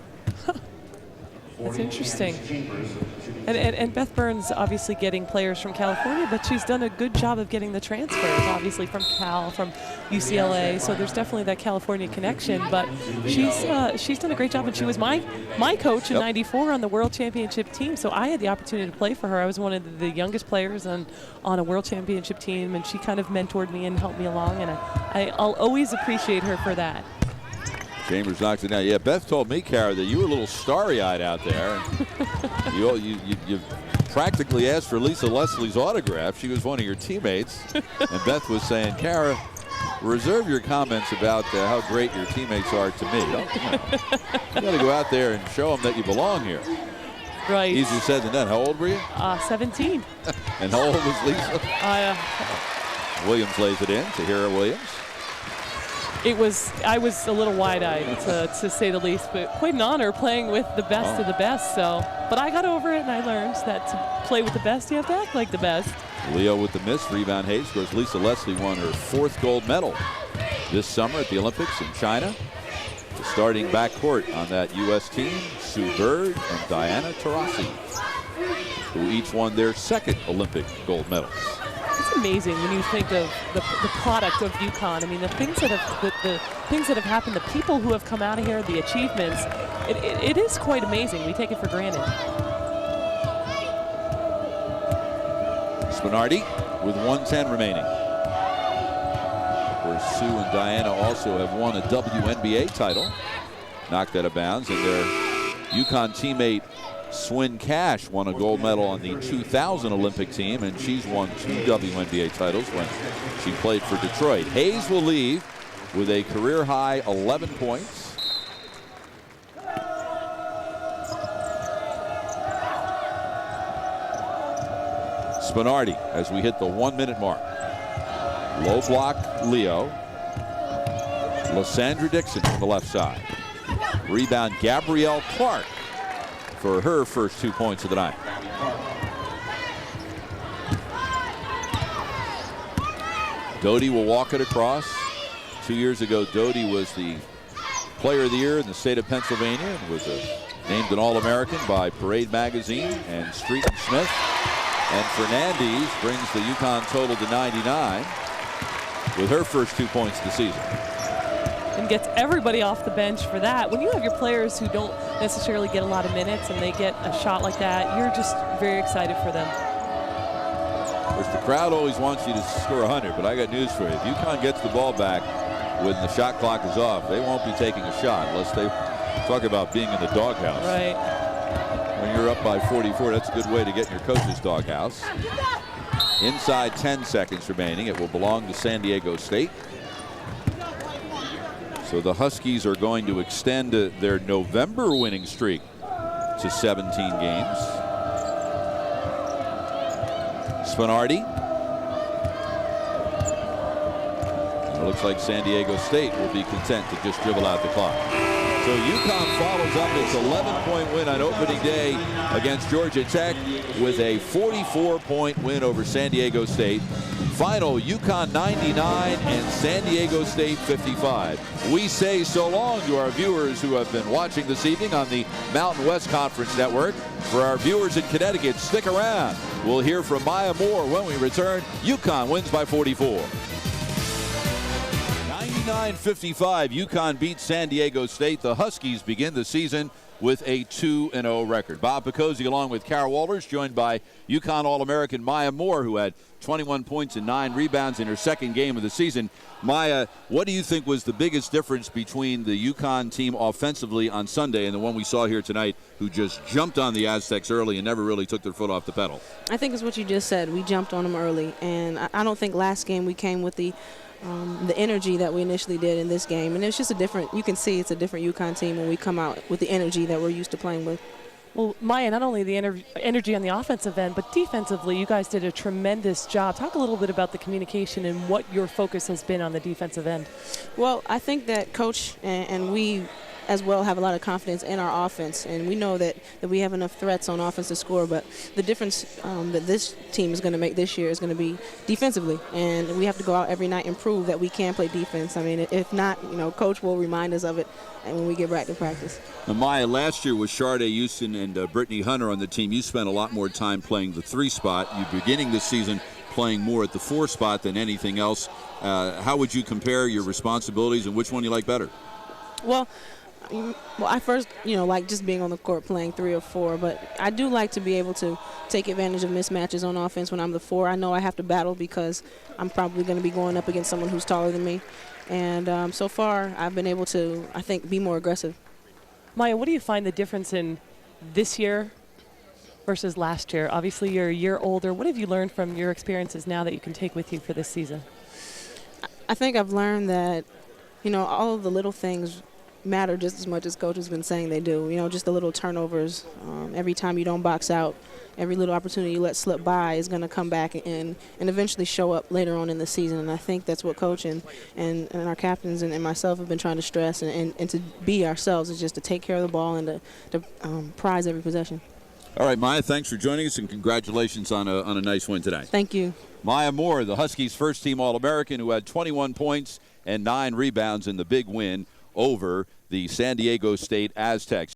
That's interesting. And Beth Burns obviously getting players from California, but she's done a good job of getting the transfers, obviously from Cal, from UCLA. So there's definitely that California connection. But she's done a great job, and she was my coach in '94 on the World Championship team. So I had the opportunity to play for her. I was one of the youngest players on a World Championship team, and she kind of mentored me and helped me along. And I'll always appreciate her for that. Chambers knocks it down. Yeah, Beth told me, Kara, that you were a little starry-eyed out there. You practically asked for Lisa Leslie's autograph. She was one of your teammates. And Beth was saying, Kara, reserve your comments about how great your teammates are to me. You got to go out there and show them that you belong here. Right. Easier said than done. How old were you? 17. And how old was Lisa? Williams lays it in to Hera Williams. I was a little wide-eyed, to say the least, but quite an honor playing with the best of the best. So, but I got over it, and I learned that to play with the best, you have to act like the best. Leo with the miss. Rebound Hayes. Of course, Lisa Leslie won her 4th gold medal this summer at the Olympics in China. The starting backcourt on that U.S. team, Sue Bird and Diana Taurasi, who each won their 2nd Olympic gold medals. It's amazing when you think of the product of UConn. I mean, the things that have happened, the people who have come out of here, the achievements. It is quite amazing. We take it for granted. Spinardi with 1:10 remaining. Of course, Sue and Diana also have won a WNBA title. Knocked out of bounds, and their UConn teammate Swin Cash won a gold medal on the 2000 Olympic team, and she's won 2 WNBA titles when she played for Detroit. Hayes will leave with a career-high 11 points. Spinardi as we hit the 1-minute mark. Low block, Leo. Lysandra Dixon from the left side. Rebound, Gabrielle Clark for her first 2 points of the night. Doty will walk it across. 2 years ago, Doty was the Player of the Year in the state of Pennsylvania and was named an All-American by Parade Magazine and Street and Smith. And Fernandez brings the UConn total to 99 with her first 2 points of the season. And gets everybody off the bench for that. When you have your players who don't necessarily get a lot of minutes and they get a shot like that, you're just very excited for them. Of course, the crowd always wants you to score 100, but I got news for you. If UConn gets the ball back when the shot clock is off, they won't be taking a shot unless they talk about being in the doghouse. Right. When you're up by 44, that's a good way to get in your coach's doghouse. Inside 10 seconds remaining. It will belong to San Diego State. So the Huskies are going to extend their November winning streak to 17 games. Spinardi. And it looks like San Diego State will be content to just dribble out the clock. So UConn follows up its 11-point win on opening day against Georgia Tech with a 44-point win over San Diego State. Final, UConn 99 and San Diego State 55. We say so long to our viewers who have been watching this evening on the Mountain West Conference Network. For our viewers in Connecticut, stick around. We'll hear from Maya Moore when we return. UConn wins by 44. 99-55, UConn beats San Diego State. The Huskies begin the season with a 2-0 record. Bob Picozzi along with Kara Walters, joined by UConn All-American Maya Moore, who had 21 points and 9 rebounds in her 2nd game of the season. Maya, what do you think was the biggest difference between the UConn team offensively on Sunday and the one we saw here tonight, who just jumped on the Aztecs early and never really took their foot off the pedal? I think it's what you just said. We jumped on them early, and I don't think last game we came with the energy that we initially did in this game. And it's just a different, you can see it's a different UConn team when we come out with the energy that we're used to playing with. Well, Maya, not only the energy on the offensive end, but defensively, you guys did a tremendous job. Talk a little bit about the communication and what your focus has been on the defensive end. Well, I think that Coach and we as well have a lot of confidence in our offense, and we know that we have enough threats on offense to score, but the difference that this team is going to make this year is going to be defensively, and we have to go out every night and prove that we can play defense. I mean, if not, Coach will remind us of it and when we get back to practice. Now, Maya, last year with Sharday Houston and Brittany Hunter on the team, you spent a lot more time playing the 3 spot. You're beginning this season playing more at the 4 spot than anything else. How would you compare your responsibilities, and which one you like better? Well, I first, like just being on the court playing 3 or 4, but I do like to be able to take advantage of mismatches on offense when I'm the 4. I know I have to battle because I'm probably going to be going up against someone who's taller than me. And so far, I've been able to, I think, be more aggressive. Maya, what do you find the difference in this year versus last year? Obviously, you're a year older. What have you learned from your experiences now that you can take with you for this season? I think I've learned that, all of the little things matter just as much as Coach has been saying they do. Just the little turnovers. Every time you don't box out, every little opportunity you let slip by is going to come back and eventually show up later on in the season. And I think that's what Coach and our captains and myself have been trying to stress and to be ourselves, is just to take care of the ball and to prize every possession. All right, Maya, thanks for joining us, and congratulations on a nice win today. Thank you. Maya Moore, the Huskies' first-team All-American, who had 21 points and 9 rebounds in the big win over the San Diego State Aztecs.